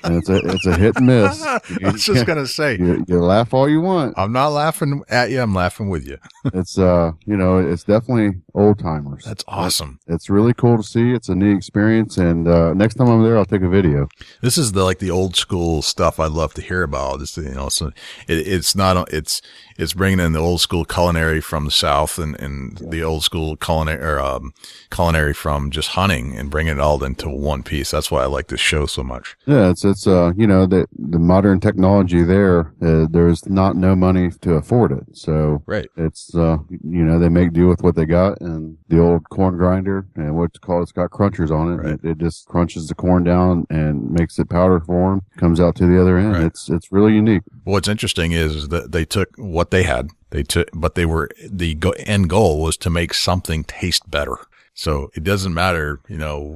And it's a hit and miss. I was just gonna say, you laugh all you want. I'm not laughing at you. I'm laughing with you. It's it's definitely old timers. That's awesome. It's really cool to see. It's a neat experience. And next time I'm there, I'll take a video. This is the old school stuff I'd love to hear about. So it's bringing in the old school culinary from the South and the old school culinary from just hunting and bringing it all into one piece. That's why I like this show so much. Yeah, it's the modern technology there. There's no money to afford it. So right. It's they make do with what they got, and the old corn grinder and it's got crunchers on it. Right. It just crunches the corn down and makes it powder form. Comes out to the other end. Right. It's really unique. What's interesting is that they took what they had. But the end goal was to make something taste better. So it doesn't matter,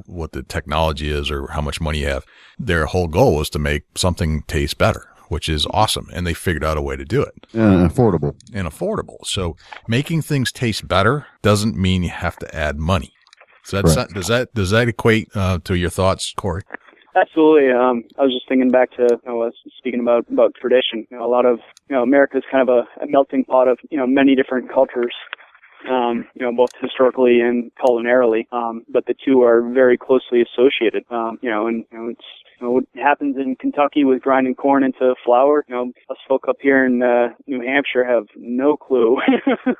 what the technology is or how much money you have. Their whole goal was to make something taste better, which is awesome. And they figured out a way to do it. And affordable. So making things taste better doesn't mean you have to add money. So does that equate to your thoughts, Corey? Absolutely. I was just thinking back to, speaking about tradition. A lot of, America's kind of a melting pot of, many different cultures, both historically and culinarily. But the two are very closely associated. It's, what happens in Kentucky with grinding corn into flour, us folk up here in New Hampshire have no clue.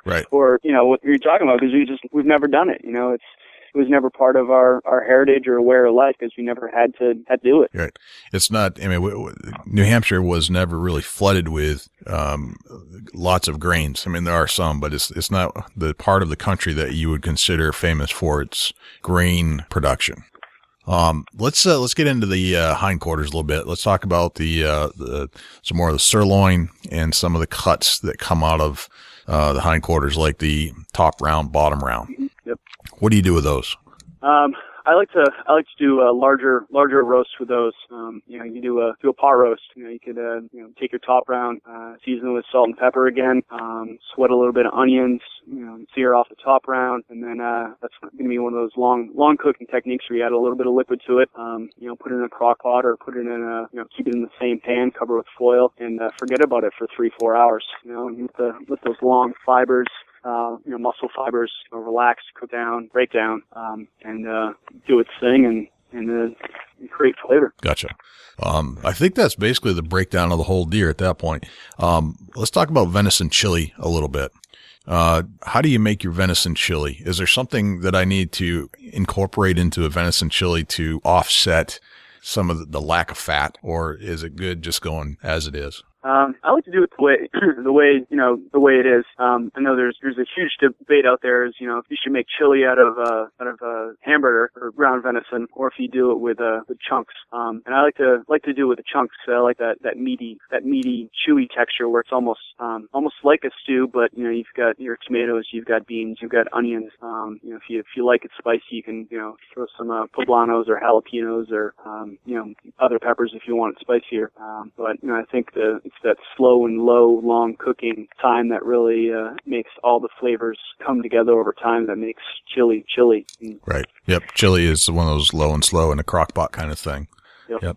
Right. Or, what you're talking about, because we've never done it. It was never part of our heritage or way of life because we never had to do it. Right. It's not, New Hampshire was never really flooded with, lots of grains. There are some, but it's not the part of the country that you would consider famous for its grain production. Let's get into the hindquarters a little bit. Let's talk about some more of the sirloin and some of the cuts that come out of the hindquarters, like the top round, bottom round. Yep. What do you do with those? I like to do a larger roast with those. You do a pot roast. You could take your top round, season it with salt and pepper again, sweat a little bit of onions, sear off the top round, and then that's going to be one of those long cooking techniques where you add a little bit of liquid to it. Put it in a crock pot or put it in keep it in the same pan, cover with foil, and forget about it for 3-4 hours. Let those long fibers. Muscle fibers relax, cook down, break down, and do its thing and create flavor. Gotcha. I think that's basically the breakdown of the whole deer at that point. Let's talk about venison chili a little bit. How do you make your venison chili? Is there something that I need to incorporate into a venison chili to offset some of the lack of fat, or is it good just going as it is? I like to do it the way it is. I know there's a huge debate out there is, if you should make chili out of hamburger or ground venison, or if you do it with chunks. And I like to do it with the chunks. I like that meaty, chewy texture where it's almost like a stew, but, you've got your tomatoes, you've got beans, you've got onions. If you like it spicy, you can, throw some, poblanos or jalapenos or, other peppers if you want it spicier. But, I think it's that slow and low, long cooking time that really makes all the flavors come together over time that makes chili. Right. Yep. Chili is one of those low and slow in a crock pot kind of thing. Yep.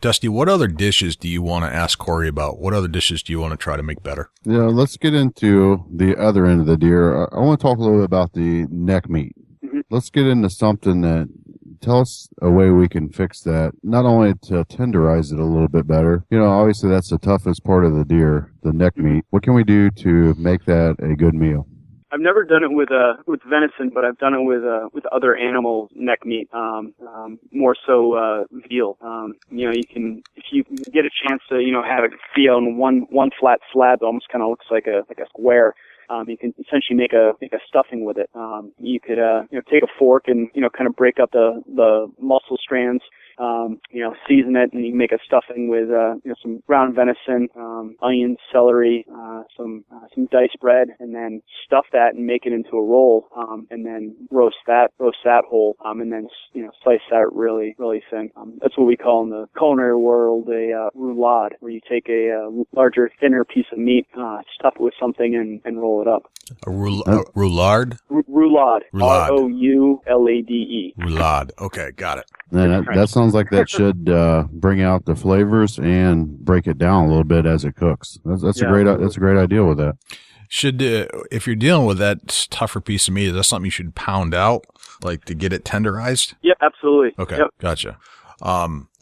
Dusty, what other dishes do you want to ask Corey about? What other dishes do you want to try to make better? Yeah, let's get into the other end of the deer. I want to talk a little bit about the neck meat. Mm-hmm. Let's get into something that tell us a way we can fix that, not only to tenderize it a little bit better. Obviously that's the toughest part of the deer, the neck meat. What can we do to make that a good meal? I've never done it with venison, but I've done it with other animal neck meat, more so veal. You can, if you get a chance to have it be on one flat slab that almost kind of looks like a square. You can essentially make a stuffing with it. You could take a fork and kind of break up the muscle strands. Season it, and you can make a stuffing with some ground venison, onions, celery, some diced bread, and then stuff that and make it into a roll, and then roast that whole, and then slice that really really thin. That's what we call in the culinary world a roulade, where you take a larger, thinner piece of meat, stuff it with something, and roll it up. A roulade? Roulade. R-O-U-L-A-D-E. Roulade. Okay, got it. Man, that sounds like that should bring out the flavors and break it down a little bit as it cooks. That's a great idea with that. Should if you're dealing with that tougher piece of meat, is that something you should pound out, like to get it tenderized? Yep, absolutely. Okay, yep. Gotcha.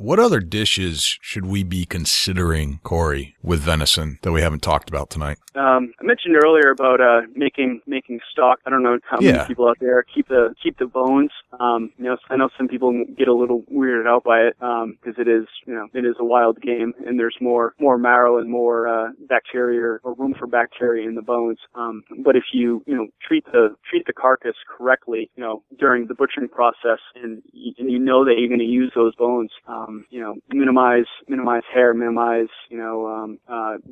What other dishes should we be considering, Corey, with venison that we haven't talked about tonight? I mentioned earlier about making stock. I don't know how many people out there keep the bones. I know some people get a little weirded out by it because it is a wild game, and there's more marrow and more bacteria or room for bacteria in the bones. But if you treat the carcass correctly, during the butchering process, and you know that you're going to use those bones, minimize hair, minimize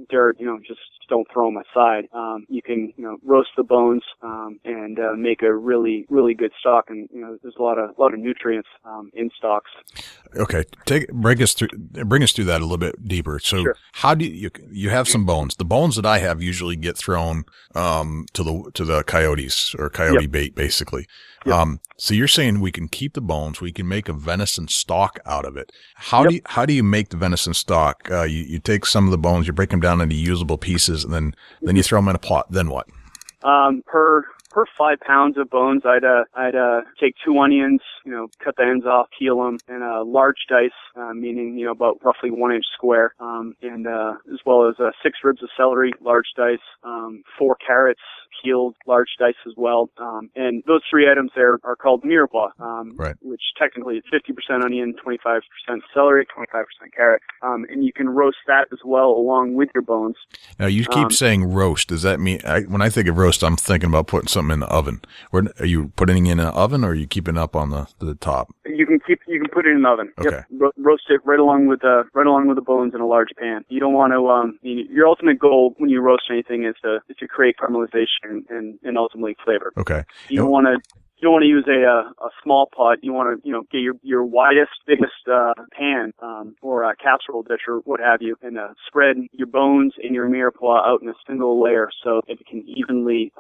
dirt, just don't throw them aside. You can roast the bones and make a really really good stock, and there's a lot of nutrients in stocks. Okay, bring us through that a little bit deeper. So sure. How do you have some bones? The bones that I have usually get thrown to the coyotes or coyote bait, basically. Yep. So you're saying we can keep the bones, we can make a venison stock out of it. How do you make the venison stock? You take some of the bones, you break them down into usable pieces, and then you throw them in a pot. Then what? Per 5 pounds of bones, I'd take 2 onions, cut the ends off, peel them, and a large dice, meaning about roughly 1 inch square, and as well as 6 ribs of celery, large dice, 4 carrots, peeled, large dice as well, and those 3 items there are called mirepoix, right, which technically is 50% onion, 25% celery, 25% carrot, and you can roast that as well along with your bones. Now you keep saying roast. Does that mean when I think of roast, I'm thinking about putting something in the oven? Are you putting it in an oven, or are you keeping it up on the top? You can put it in an oven. Okay. Yep. Roast it right along with the bones in a large pan. You don't want to. Your ultimate goal when you roast anything is to create caramelization and ultimately flavor. Okay. You don't want to use a small pot. You want to get your widest, biggest pan or a casserole dish or what have you, and spread your bones and your mirepoix out in a single layer so it can evenly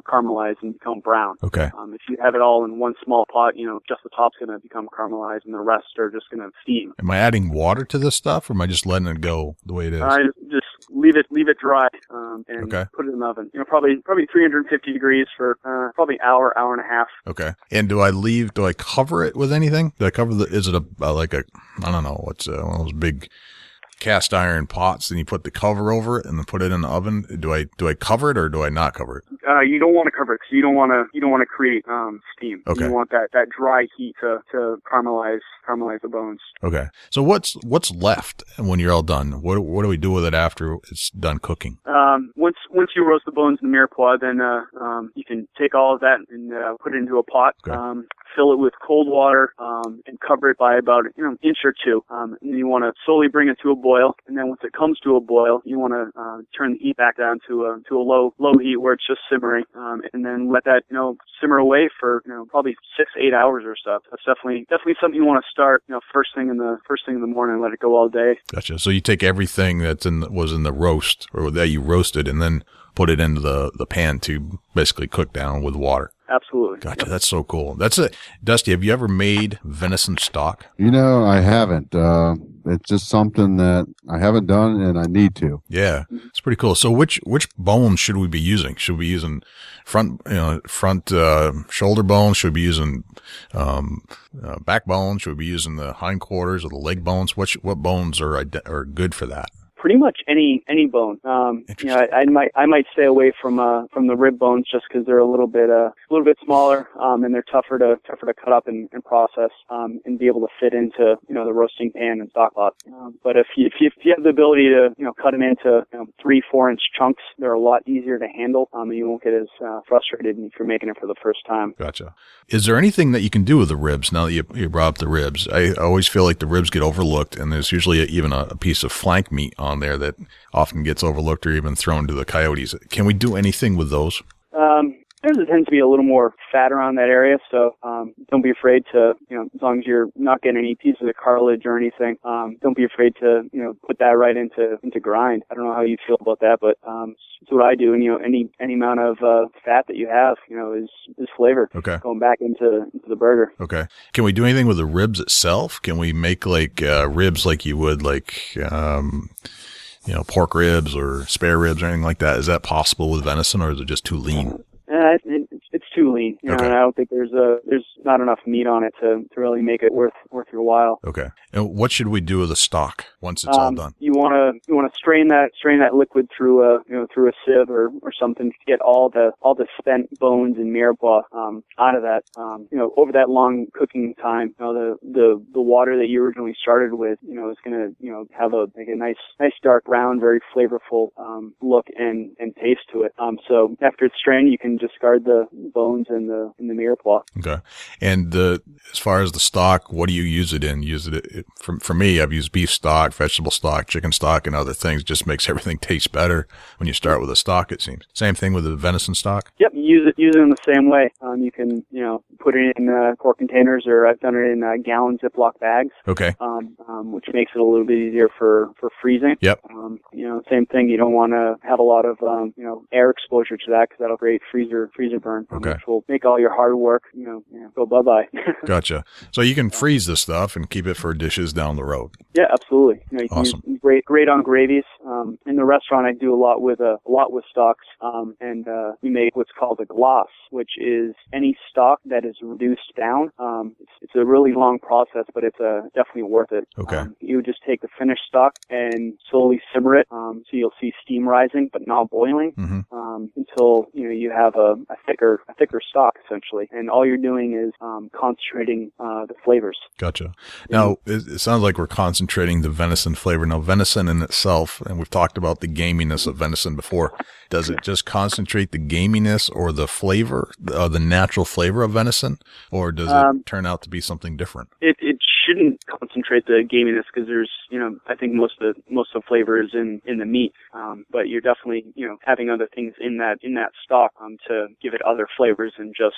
caramelize and become brown. Okay. If you have it all in one small pot, just the top's going to become caramelized and the rest are just going to steam. Am I adding water to this stuff, or am I just letting it go the way it is? Just leave it dry and put it in the oven. Probably 350 degrees for probably hour and a half. Okay. And do I cover it with anything? Do I cover is it I don't know, what's one of those big cast iron pots, and you put the cover over it and then put it in the oven? Do I cover it, or do I not cover it? You don't want to cover it because you don't want to create steam. Okay. You want that dry heat to caramelize the bones. Okay. So what's left when you're all done? What do we do with it after it's done cooking? Once you roast the bones in the mirepoix, then you can take all of that and put it into a pot. Okay. Fill it with cold water and cover it by about an inch or two. And you want to slowly bring it to a boil. And then once it comes to a boil, you want to turn the heat back down to a low heat where it's just simmering. And then let that simmer away for probably 6-8 hours or so. That's definitely something you want to start first thing in the morning and let it go all day. Gotcha. So you take everything was in the roast, or that you roasted, and then put it into the pan to basically cook down with water. absolutely. Gotcha. That's so cool. Dusty, have you ever made venison stock? I haven't. It's just something that I haven't done and I need to. Yeah, it's pretty cool. So which bones should we be using? Should we be using front shoulder bones? Should we be using backbone? Should we be using the hindquarters or the leg bones? What bones are good for that? Pretty much any bone. I might stay away from the rib bones just because they're a little bit smaller, and they're tougher to cut up and process, and be able to fit into the roasting pan and stock pot. But if you have the ability to cut them into 3-4 inch chunks, they're a lot easier to handle, and you won't get as frustrated if you're making it for the first time. Gotcha. Is there anything that you can do with the ribs now that you brought up the ribs? I always feel like the ribs get overlooked, and there's usually even a piece of flank meat on there that often gets overlooked or even thrown to the coyotes. Can we do anything with those? There tends to be a little more fat around that area, so don't be afraid to, as long as you're not getting any pieces of cartilage or anything, don't be afraid to, put that right into grind. I don't know how you feel about that, but it's what I do. And any amount of fat that you have, is flavor. Okay. Going back into the burger. Okay. Can we do anything with the ribs itself? Can we make ribs like you would pork ribs or spare ribs or anything like that? Is that possible with venison, or is it just too lean? It's too lean. Okay. And I don't think there's not enough meat on it to really make it worth your while. Okay. And what should we do with the stock once it's all done? You want to strain that liquid through a sieve or something to get all the spent bones and mirepoix out of that. Over that long cooking time, the water that you originally started with, is going to have a nice dark brown, very flavorful look and taste to it. So after it's strained, you can discard the bones and the mirepoix. Okay. And as far as the stock, what do you use it in? For me, I've used beef stock, vegetable stock, chicken stock, and other things. Just makes everything taste better when you start with a stock, it seems. Same thing with the venison stock? Yep, use it in the same way. You can, put it in quart containers, or I've done it in gallon Ziploc bags. Okay. Which makes it a little bit easier for freezing. Yep. Same thing. You don't want to have a lot of, air exposure to that, because that'll create freezer burn. Okay. Which will make all your hard work, go bye-bye. Gotcha. So you can freeze this stuff and keep it for dishes down the road. Yeah, absolutely. You can Awesome. use great on gravies. In the restaurant, I do a lot with stocks, and we make what's called a gloss, which is any stock that is reduced down. It's a really long process, but it's definitely worth it. Okay. You would just take the finished stock and slowly simmer it, so you'll see steam rising but not boiling, until you have a thicker stock essentially, and all you're doing is concentrating the flavors. Gotcha. Now, it sounds like we're concentrating the venison flavor. Now, venison in itself, and we've talked about the gaminess of venison before, does it just concentrate the gaminess or the flavor, the natural flavor of venison, or does it turn out to be something different? It shouldn't concentrate the gaminess, because there's, I think most of the flavor is in the meat, but you're definitely, having other things in that stock to give it other flavors than just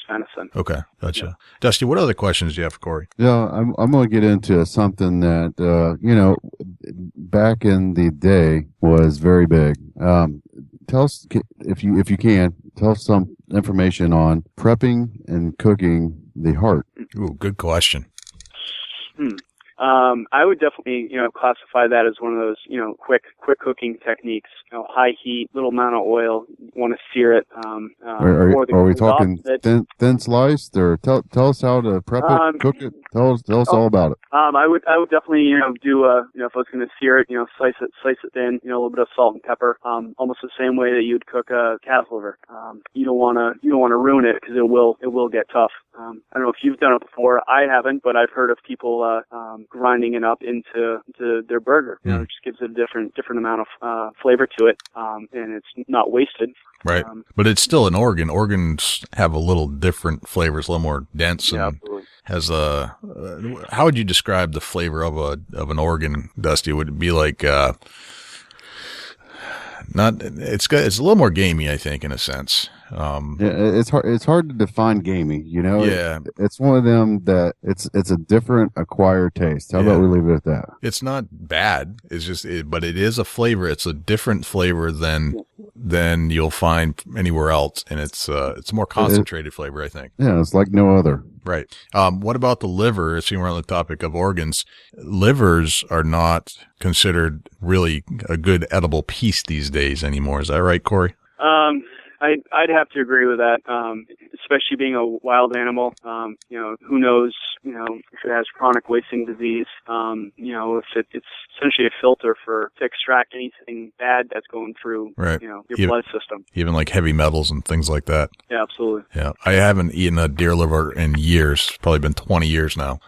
venison. Okay, gotcha. Yeah. Dusty, what other questions do you have for Corey? Yeah, I'm going to get into something that, back in the day was very big. Tell us, if you can, tell us some information on prepping and cooking the heart. Ooh, good question. I would definitely, classify that as one of those, quick cooking techniques. High heat, little amount of oil. You want to sear it. Are we talking thin sliced, or tell us how to prep it, cook it? Tell us all about it. I would definitely, do if I was going to sear it, slice it thin, a little bit of salt and pepper, almost the same way that you'd cook a calf liver. You don't want to ruin it, because it will get tough. I don't know if you've done it before. I haven't, but I've heard of people grinding it up into their burger. It just gives it a different amount of flavor to it, and it's not wasted. Right, but it's still an organ. Organs have a little different flavors, a little more dense. Yeah, and absolutely. Has how would you describe the flavor of an organ, Dusty? Would it be like it's a little more gamey, I think, in a sense. It's hard to define gamey, Yeah. It's one of them that it's a different acquired taste. How about we leave it at that? It's not bad. It's just, but it is a flavor. It's a different flavor than than you'll find anywhere else, and it's a more concentrated flavor, I think. Yeah, it's like no other. Right. What about the liver? Seeing we're on the topic of organs, livers are not considered really a good edible piece these days anymore. Is that right, Corey? I'd have to agree with that, especially being a wild animal. Who knows, if it has chronic wasting disease, if it's essentially a filter to extract anything bad that's going through, your blood system. Even like heavy metals and things like that. Yeah, absolutely. Yeah. I haven't eaten a deer liver in years, probably been 20 years now,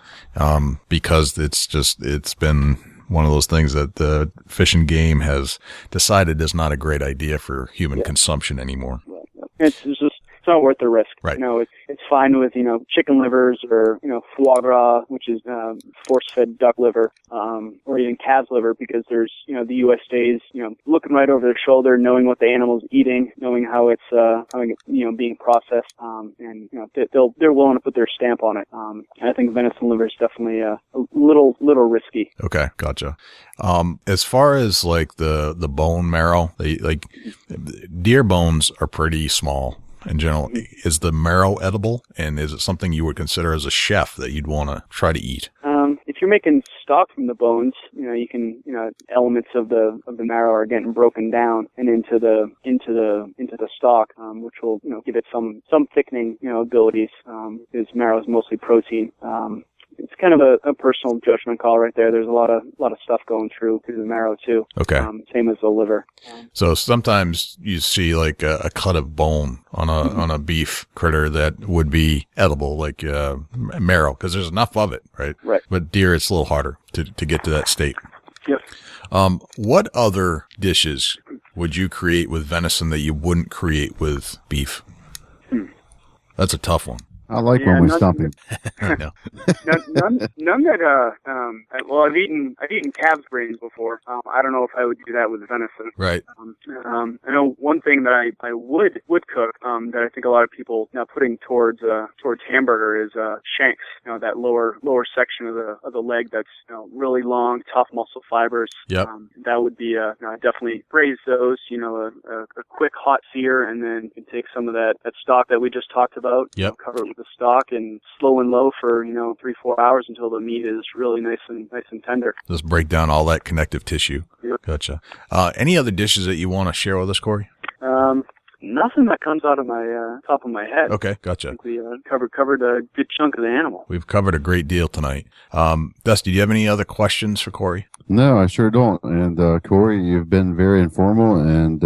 because it's been one of those things that the Fish and Game has decided is not a great idea for human consumption anymore. It's not worth the risk. Right. It's fine with, chicken livers or, foie gras, which is, force-fed duck liver, or even calf's liver, because there's, the USDA's, looking right over their shoulder, knowing what the animal's eating, knowing how it's, being processed, and, they're willing to put their stamp on it. And I think venison liver is definitely a little risky. Okay. Gotcha. As far as like the bone marrow, deer bones are pretty small. In general, is the marrow edible, and is it something you would consider as a chef that you'd want to try to eat? If you're making stock from the bones, you can, elements of the marrow are getting broken down and into the stock, which will, give it some thickening, abilities. Because marrow is mostly protein. It's kind of a personal judgment call right there. There's a lot of stuff going through the marrow too. Okay. Same as the liver. So sometimes you see like a cut of bone on a beef critter that would be edible, like marrow, because there's enough of it, right? Right. But deer, it's a little harder to get to that state. Yep. What other dishes would you create with venison that you wouldn't create with beef? That's a tough one. I like when we stump him. No. None that, well, I've eaten calf's brains before. I don't know if I would do that with venison. Right. I know one thing that I would cook, that I think a lot of people now putting towards hamburger is, shanks, that lower section of the leg that's, really long, tough muscle fibers. Yep. That would be, definitely braise those, a quick hot sear, and then you can take some of that stock that we just talked about. Yep. Cover it with the stock and slow and low for 3-4 hours until the meat is really nice and tender. Just break down all that connective tissue. Yep. Gotcha. Any other dishes that you want to share with us, Corey? Nothing that comes out of my top of my head. Okay, gotcha. I think we covered a good chunk of the animal. We've covered a great deal tonight. Dusty, do you have any other questions for Corey? No, I sure don't. And Corey, you've been very informal, and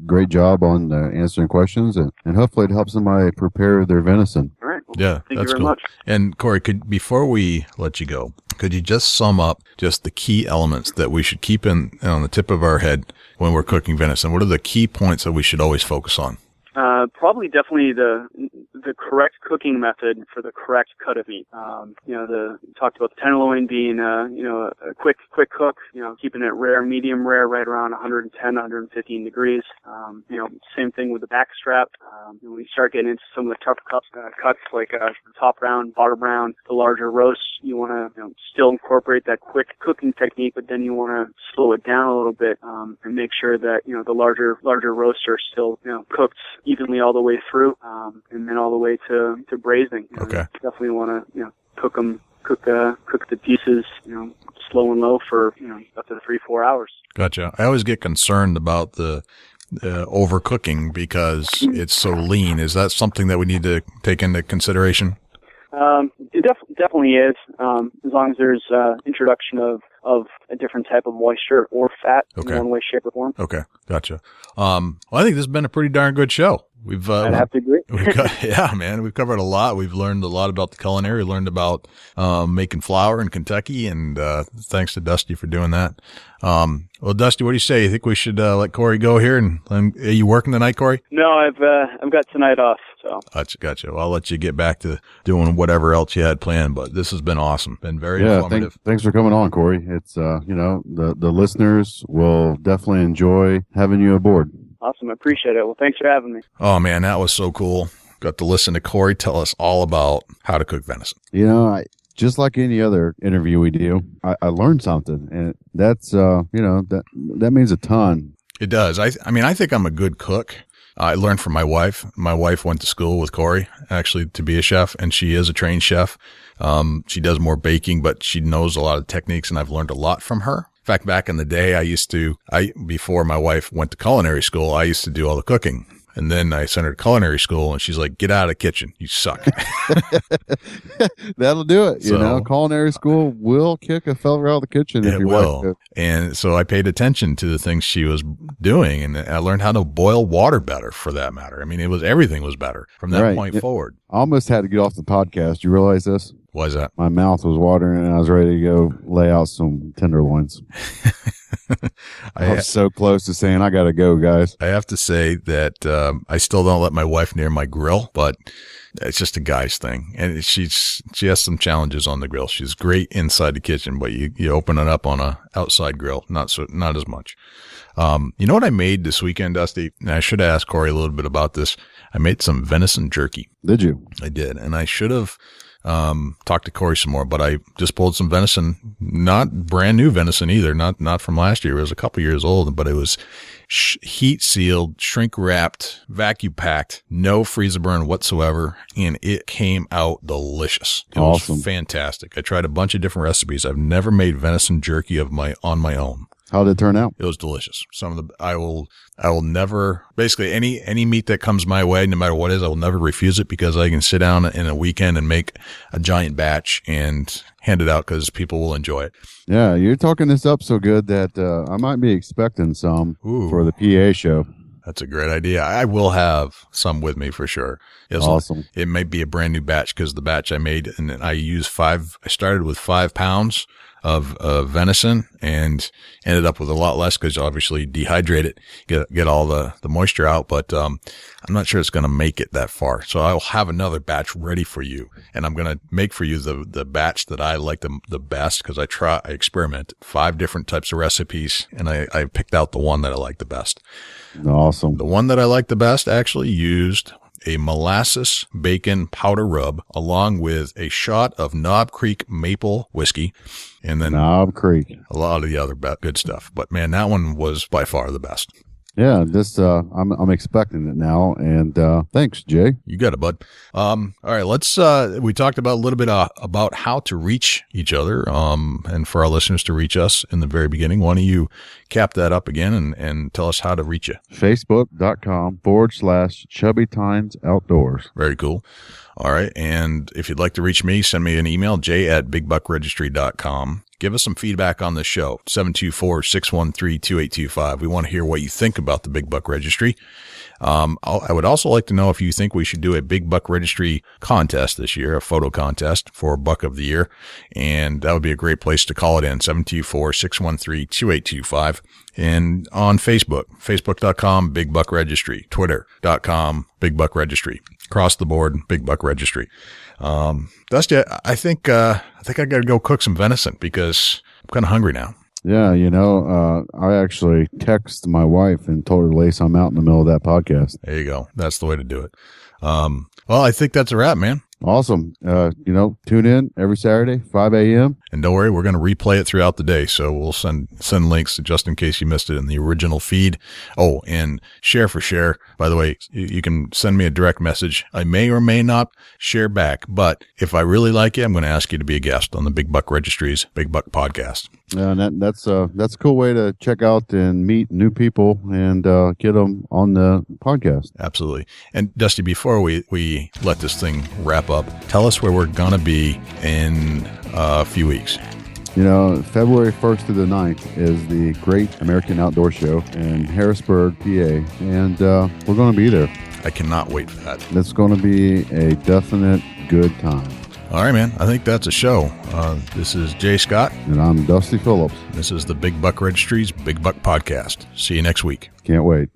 great job on answering questions, and hopefully it helps somebody prepare their venison. All right. Well, Yeah, thank that's you very cool. much. And Corey, before we let you go, could you just sum up just the key elements that we should keep on the tip of our head when we're cooking venison? What are the key points that we should always focus on? Probably definitely the correct cooking method for the correct cut of meat. Talked about the tenderloin being, a quick cook, keeping it rare, medium rare, right around 110, 115 degrees. Same thing with the back strap. When you start getting into some of the tough cuts like, top round, bottom round, the larger roasts, you want to, still incorporate that quick cooking technique, but then you want to slow it down a little bit, and make sure that, the larger roasts are still, cooked evenly all the way through, and then all the way to braising. Okay. Definitely want to, cook the pieces, slow and low for, up to 3-4 hours. Gotcha. I always get concerned about the overcooking because it's so lean. Is that something that we need to take into consideration? It definitely is, as long as there's introduction of a different type of moisture or fat in one way, shape, or form. Okay, gotcha. Well, I think this has been a pretty darn good show. I'd have to agree. Yeah, man, we've covered a lot. We've learned a lot about the culinary. We learned about making flour in Kentucky, and thanks to Dusty for doing that. Well, Dusty, what do you say? You think we should let Corey go here? And are you working tonight, Corey? No, I've got tonight off. So Gotcha. Well, I'll let you get back to doing whatever else you had planned. But this has been awesome. Been very informative. Thanks for coming on, Corey. It's the listeners will definitely enjoy having you aboard. Awesome. I appreciate it. Well, thanks for having me. Oh man, that was so cool. Got to listen to Corey tell us all about how to cook venison. Just like any other interview we do, I learned something, and that's that means a ton. It does. I mean, I think I'm a good cook. I learned from my wife. My wife went to school with Corey, actually, to be a chef, and she is a trained chef. She does more baking, but she knows a lot of techniques, and I've learned a lot from her. In fact, back in the day, before my wife went to culinary school, I used to do all the cooking. And then I sent her to culinary school, and she's like, "Get out of the kitchen. You suck." That'll do it. Culinary school will kick a fella out of the kitchen if you want to. And so I paid attention to the things she was doing, and I learned how to boil water better, for that matter. I mean, everything was better from that point forward. I almost had to get off the podcast. You realize this? Why is that? My mouth was watering, and I was ready to go lay out some tenderloins. I was so close to saying, I got to go, guys. I have to say that I still don't let my wife near my grill, but it's just a guy's thing. And she has some challenges on the grill. She's great inside the kitchen, but you open it up on a outside grill, not as much. You know what I made this weekend, Dusty? And I should have asked Corey a little bit about this. I made some venison jerky. Did you? I did. And I should have talked to Corey some more, but I just pulled some venison, not brand new venison either, not from last year. It was a couple years old, but it was heat sealed, shrink wrapped, vacuum packed, no freezer burn whatsoever. And it came out delicious. It was fantastic. I tried a bunch of different recipes. I've never made venison jerky on my own. How did it turn out? It was delicious. I will never, basically any meat that comes my way, no matter what it is, I will never refuse it, because I can sit down in a weekend and make a giant batch and hand it out because people will enjoy it. Yeah, you're talking this up so good that I might be expecting some for the PA show. That's a great idea. I will have some with me for sure. Awesome. It may be a brand new batch, because the batch I made, and I started with 5 pounds of venison and ended up with a lot less, because obviously dehydrate it, get all the moisture out. But I'm not sure it's going to make it that far. So I'll have another batch ready for you, and I'm going to make for you the batch that I like the best, because I experiment 5 different types of recipes, and I picked out the one that I like the best. Awesome. The one that I like the best actually used a molasses bacon powder rub along with a shot of Knob Creek maple whiskey, and then Knob Creek, a lot of the other good stuff. But man, that one was by far the best. Yeah, I'm expecting it now, and thanks, Jay. You got it, bud. All right, let's. We talked about a little bit about how to reach each other, and for our listeners to reach us in the very beginning. Why don't you cap that up again and tell us how to reach you? Facebook.com/Chubby Times Outdoors. Very cool. All right, and if you'd like to reach me, send me an email, jay@bigbuckregistry.com. Give us some feedback on the show, 724-613-2825. We want to hear what you think about the Big Buck Registry. I would also like to know if you think we should do a Big Buck Registry contest this year, a photo contest for Buck of the Year. And that would be a great place to call it in, 724-613-2825. And on Facebook, facebook.com, Big Buck Registry, twitter.com, Big Buck Registry, across the board, Big Buck Registry. Dusty, I think I got to go cook some venison because I'm kind of hungry now. Yeah, I actually texted my wife and told her to lay some out in the middle of that podcast. There you go. That's the way to do it. Well, I think that's a wrap, man. Awesome. Tune in every Saturday, 5 a.m. And don't worry, we're going to replay it throughout the day. So we'll send links just in case you missed it in the original feed. Oh, and share for share. By the way, you can send me a direct message. I may or may not share back, but if I really like you, I'm going to ask you to be a guest on the Big Buck Registry's Big Buck Podcast. And that's a cool way to check out and meet new people and get them on the podcast. Absolutely. And Dusty, before we let this thing wrap up, tell us where we're going to be in a few weeks. February 1st to the 9th is the Great American Outdoor Show in Harrisburg, PA, and we're going to be there. I cannot wait for that. It's going to be a definite good time. All right, man. I think that's a show. This is Jay Scott. And I'm Dusty Phillips. This is the Big Buck Registry's Big Buck Podcast. See you next week. Can't wait.